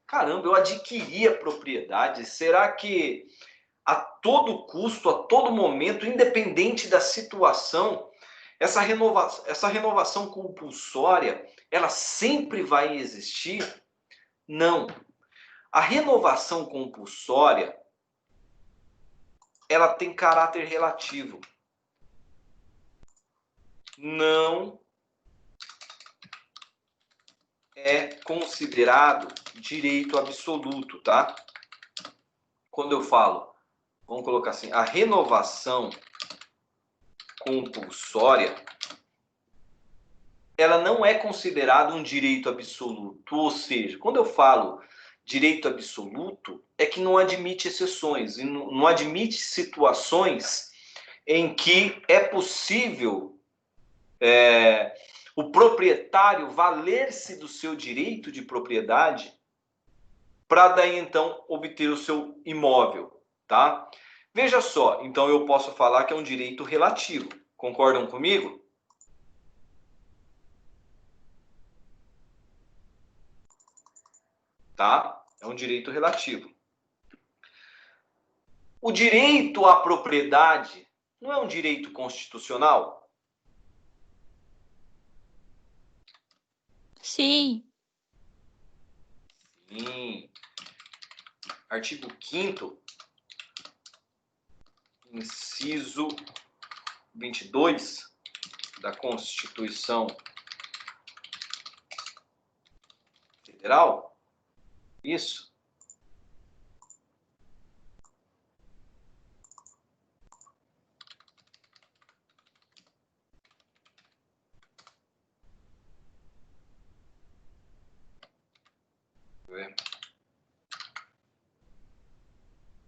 Caramba, eu adquiri a propriedade. Será que a todo custo, a todo momento, independente da situação, essa renovação compulsória, ela sempre vai existir? Não. A renovação compulsória, ela tem caráter relativo. Não é considerado direito absoluto, tá? Quando eu falo, vamos colocar assim, a renovação compulsória, ela não é considerada um direito absoluto. Ou seja, quando eu falo direito absoluto, é que não admite exceções, e não admite situações em que é possível o proprietário valer-se do seu direito de propriedade para daí então obter o seu imóvel, tá? Veja só, então eu posso falar que é um direito relativo. Concordam comigo? Tá? É um direito relativo. O direito à propriedade não é um direito constitucional? Sim. Sim. Artigo 5º, inciso 22 da Constituição Federal. Isso.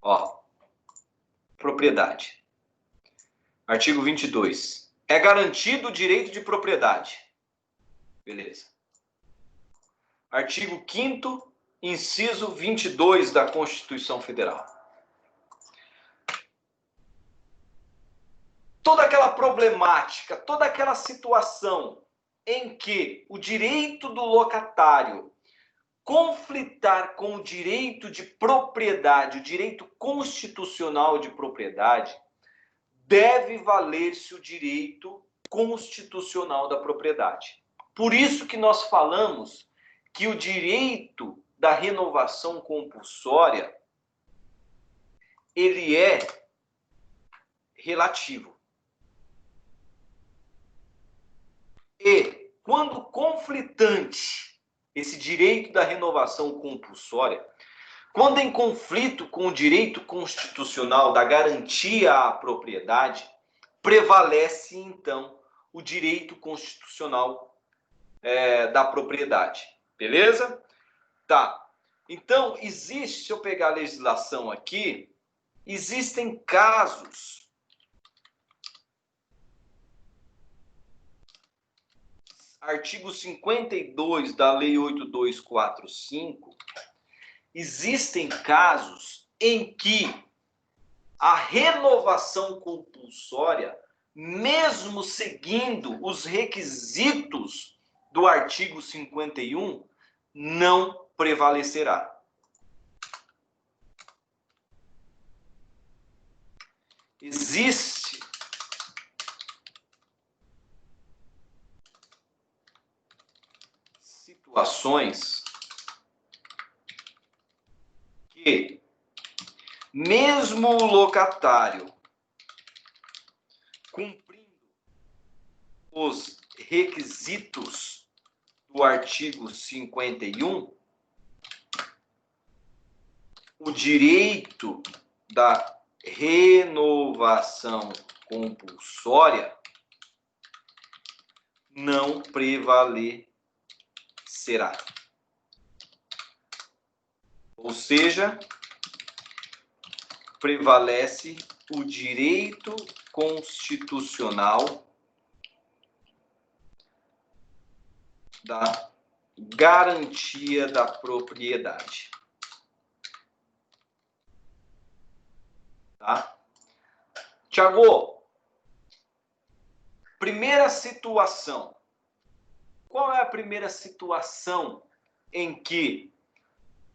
Ó, propriedade. Artigo 22. É garantido o direito de propriedade. Beleza. Artigo 5º, inciso 22 da Constituição Federal. Toda aquela problemática, toda aquela situação em que o direito do locatário conflitar com o direito de propriedade, o direito constitucional de propriedade, deve valer-se o direito constitucional da propriedade. Por isso que nós falamos que o direito da renovação compulsória, ele é relativo. E quando conflitante esse direito da renovação compulsória, quando em conflito com o direito constitucional da garantia à propriedade, prevalece, então, o direito constitucional da propriedade. Beleza? Tá. Então, existe, se eu pegar a legislação aqui, existem casos artigo 52 da Lei 8245, existem casos em que a renovação compulsória, mesmo seguindo os requisitos do artigo 51, não prevalecerá. Existe situações que, mesmo o locatário cumprindo os requisitos do artigo 51, o direito da renovação compulsória não prevalecerá. Ou seja, prevalece o direito constitucional da garantia da propriedade. Tá? Tiago, primeira situação. Qual é a primeira situação em que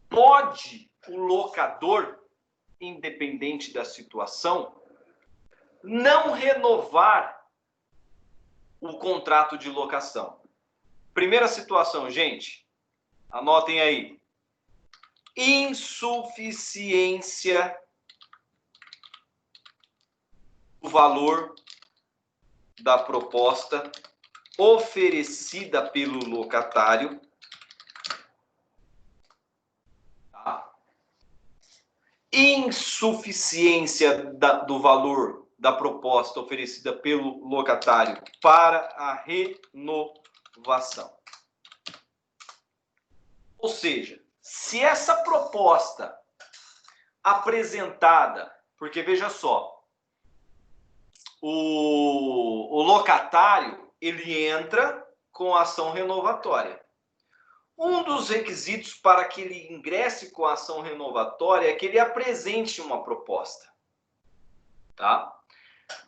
pode o locador, independente da situação, não renovar o contrato de locação? Primeira situação, gente, anotem aí. Insuficiência do valor da proposta oferecida pelo locatário insuficiência do valor da proposta oferecida pelo locatário para a renovação. Ou seja, se essa proposta apresentada, porque veja só, o locatário, ele entra com a ação renovatória. Um dos requisitos para que ele ingresse com a ação renovatória é que ele apresente uma proposta, tá?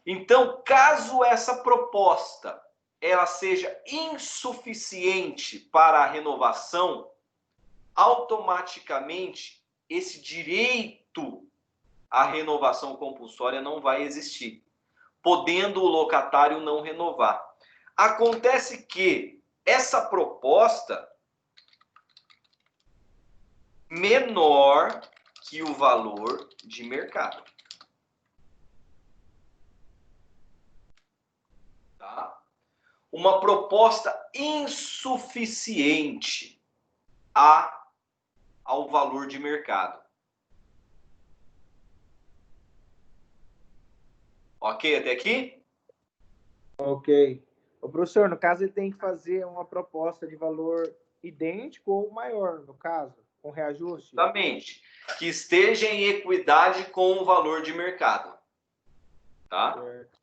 Então, caso essa proposta ela seja insuficiente para a renovação, automaticamente esse direito à renovação compulsória não vai existir, podendo o locatário não renovar. Acontece que essa proposta menor que o valor de mercado. Tá? Uma proposta insuficiente ao valor de mercado. Ok até aqui? Ok. O professor, no caso, ele tem que fazer uma proposta de valor idêntico ou maior, no caso, com reajuste? Exatamente. Que esteja em equidade com o valor de mercado. Tá? Certo.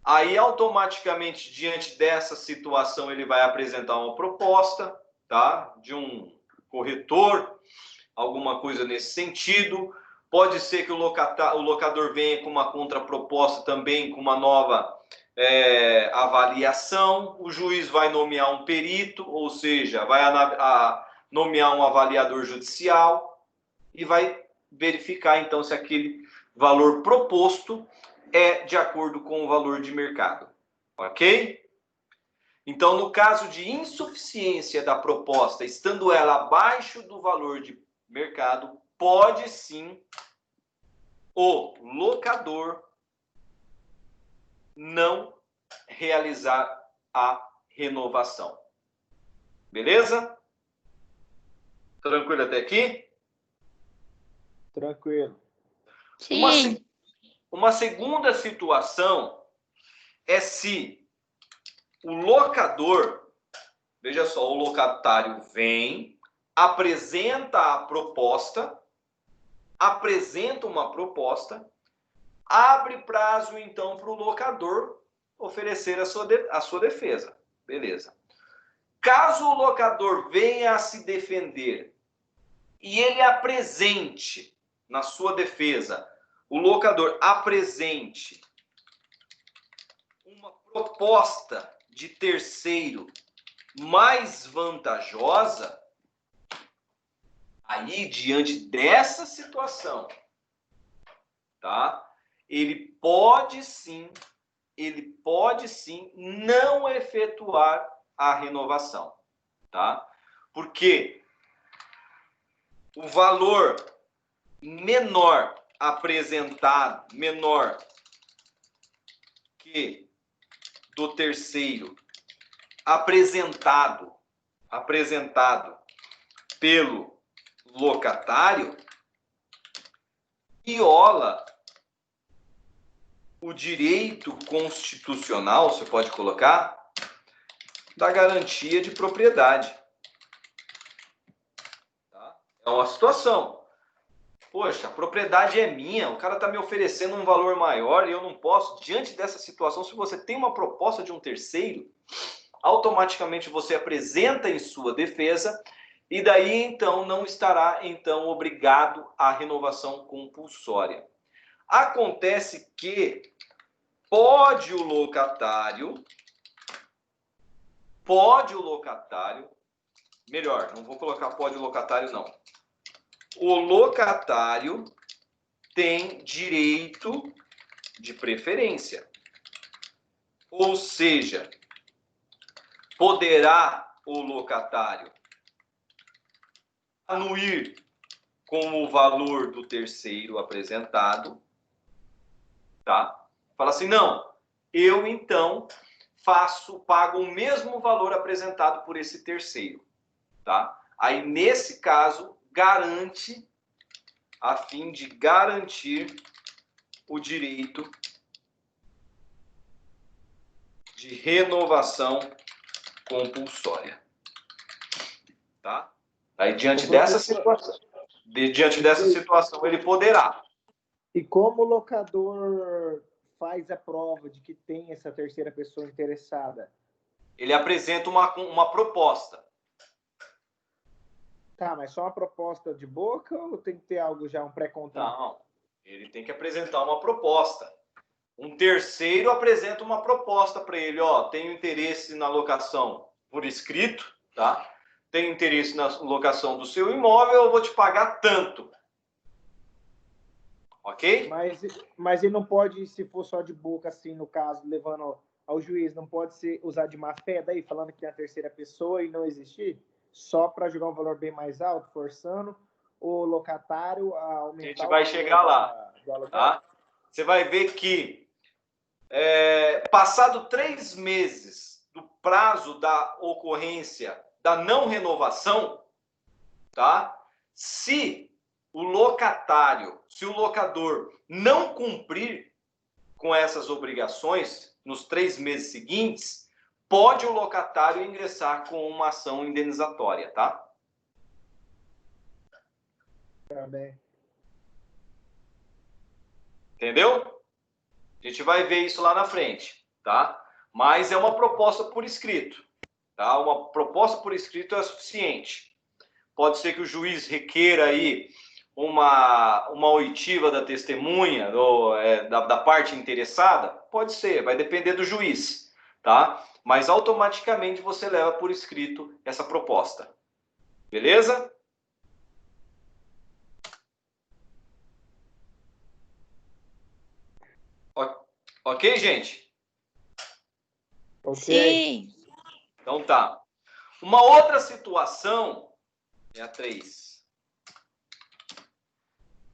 Aí, automaticamente, diante dessa situação, ele vai apresentar uma proposta, tá? De um corretor, alguma coisa nesse sentido. Pode ser que o locador venha com uma contraproposta também, com uma nova avaliação. O juiz vai nomear um perito, ou seja, vai nomear um avaliador judicial e vai verificar, então, se aquele valor proposto é de acordo com o valor de mercado. Ok? Então, no caso de insuficiência da proposta, estando ela abaixo do valor de mercado, pode sim o locador não realizar a renovação. Beleza? Tranquilo até aqui? Tranquilo. Sim. Uma segunda situação é se o locador, veja só, o locatário vem, apresenta uma proposta, abre prazo, então, para o locador oferecer a sua defesa. Beleza. Caso o locador venha a se defender e ele apresente na sua defesa, o locador apresente uma proposta de terceiro mais vantajosa, aí, diante dessa situação, tá? Ele pode sim não efetuar a renovação, tá? Porque o valor menor apresentado, menor que do terceiro apresentado pelo locatário, viola o direito constitucional, você pode colocar, da garantia de propriedade. Tá? É uma situação. Poxa, a propriedade é minha, o cara está me oferecendo um valor maior e eu não posso. Diante dessa situação, se você tem uma proposta de um terceiro, automaticamente você apresenta em sua defesa e daí, então, não estará, então, obrigado à renovação compulsória. Acontece que pode o locatário, melhor, não vou colocar pode o locatário, não. O locatário tem direito de preferência. Ou seja, poderá o locatário anuir com o valor do terceiro apresentado, tá? Fala assim, não, eu então pago o mesmo valor apresentado por esse terceiro, tá? Aí, nesse caso, garante a fim de garantir o direito de renovação compulsória. Tá? Aí, diante dessa situação, ele poderá. E como o locador faz a prova de que tem essa terceira pessoa interessada? Ele apresenta uma proposta. Tá, mas só uma proposta de boca ou tem que ter algo já, um pré-contrato? Não, ele tem que apresentar uma proposta. Um terceiro apresenta uma proposta para ele, ó, tenho interesse na locação por escrito, tá? Tenho interesse na locação do seu imóvel, eu vou te pagar tanto. Ok? Mas ele não pode, se for só de boca, assim, no caso, levando ao juiz, não pode ser usar de má fé daí, falando que tem a terceira pessoa e não existir? Só para jogar um valor bem mais alto, forçando o locatário a aumentar. A gente vai chegar lá, tá? Você vai ver que passado 3 meses do prazo da ocorrência da não renovação, tá? Se o locador não cumprir com essas obrigações nos 3 meses seguintes, pode o locatário ingressar com uma ação indenizatória, tá? Tá bem. Entendeu? A gente vai ver isso lá na frente, tá? Mas é uma proposta por escrito, tá? Uma proposta por escrito é suficiente. Pode ser que o juiz requeira aí uma oitiva da testemunha, da parte interessada? Pode ser, vai depender do juiz, tá? Mas automaticamente você leva por escrito essa proposta. Beleza? Ok, gente? Sim. Então tá. Uma outra situação é a 3.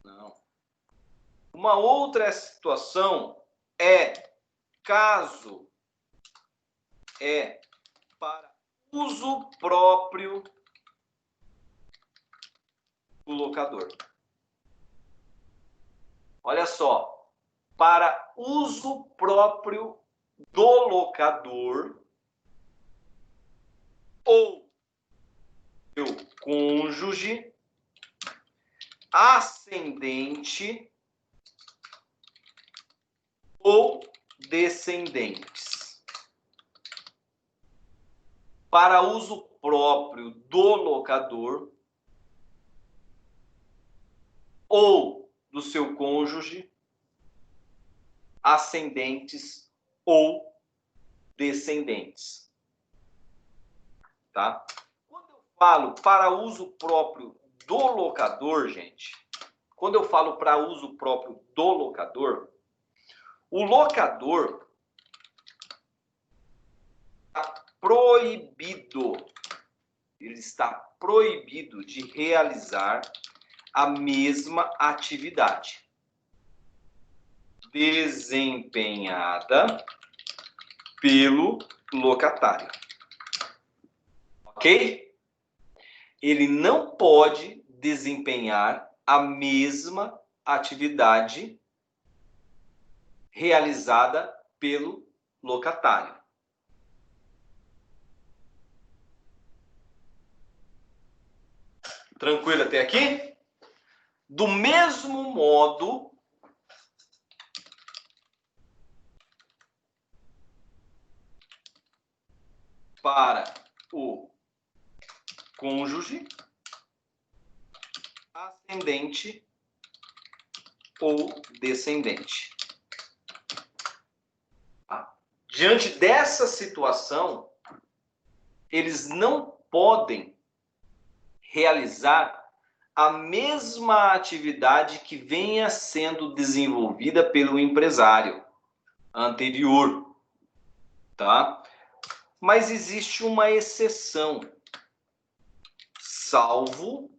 Não. Uma outra situação é caso para uso próprio do locador. Olha só, para uso próprio do locador ou seu cônjuge, ascendente ou descendentes. Para uso próprio do locador ou do seu cônjuge, ascendentes ou descendentes. Tá? Quando eu falo para uso próprio do locador, gente, quando eu falo para uso próprio do locador, o locador está proibido, ele está proibido de realizar a mesma atividade desempenhada pelo locatário. Ok? Ele não pode desempenhar a mesma atividade realizada pelo locatário. Tranquilo até aqui? Do mesmo modo, para o cônjuge, ascendente ou descendente. Diante dessa situação, eles não podem realizar a mesma atividade que venha sendo desenvolvida pelo empresário anterior, tá? Mas existe uma exceção, salvo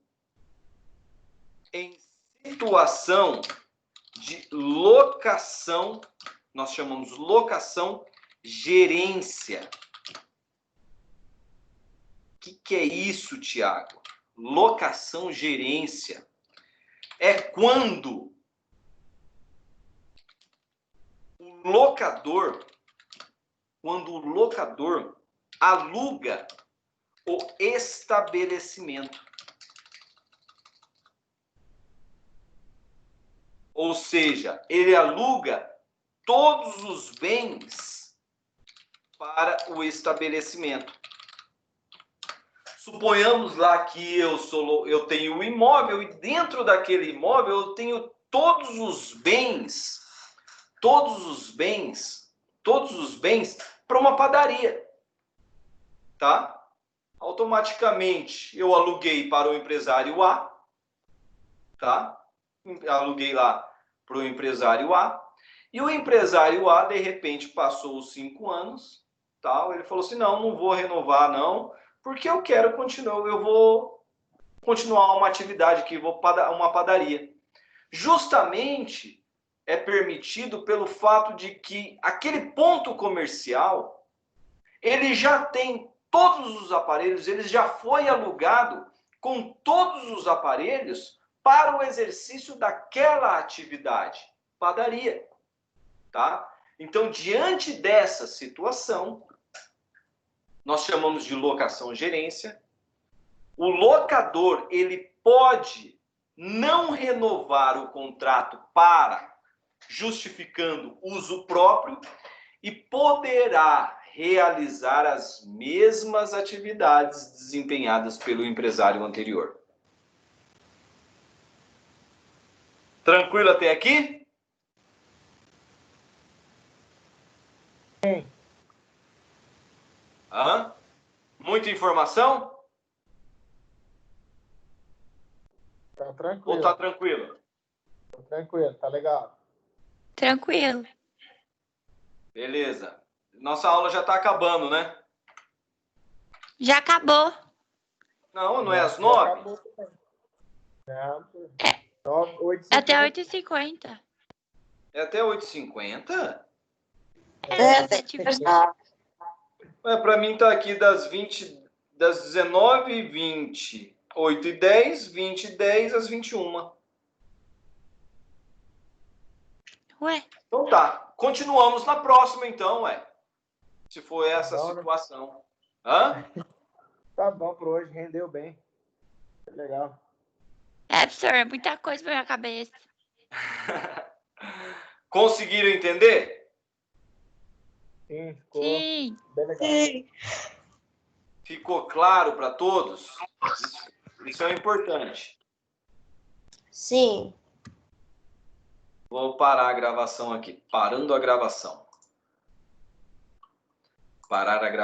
em situação de locação, nós chamamos locação gerência. O que é isso, Tiago? Locação gerência. é quando o locador aluga o estabelecimento. Ou seja, ele aluga todos os bens para o estabelecimento. Suponhamos lá que eu tenho um imóvel e dentro daquele imóvel eu tenho todos os bens para uma padaria, tá? Automaticamente eu aluguei para o empresário A, tá? Aluguei lá para o empresário A, e o empresário A, de repente, passou os 5 anos, tal, ele falou assim, não vou renovar, não, porque eu vou continuar uma atividade aqui, uma padaria. Justamente é permitido pelo fato de que aquele ponto comercial, ele já tem todos os aparelhos, ele já foi alugado com todos os aparelhos para o exercício daquela atividade, padaria, tá? Então, diante dessa situação, nós chamamos de locação-gerência. O locador, ele pode não renovar o contrato justificando uso próprio e poderá realizar as mesmas atividades desempenhadas pelo empresário anterior. Tranquilo até aqui? Sim. Muita informação? Tá tranquilo. Ou tá tranquilo? Tá tranquilo, tá legal. Tranquilo. Beleza. Nossa aula já tá acabando, né? Já acabou. Não é às Já 9? acabou também. Não, É. 8h50. Até 8h50. É até 8h50? É, tipo, Para mim tá aqui das 19h20, 8h10, 20h10 às 21h. ué, Então tá. Continuamos na próxima, então, se for essa Não, né? situação. Hã? Tá bom por hoje, rendeu bem. Legal. professor, é muita coisa pra minha cabeça. Conseguiram entender? Sim, ficou Sim. bem legal. Sim. Ficou claro para todos? Isso é importante. Sim. Vou parar a gravação aqui. Parando a gravação. Parar a gravação.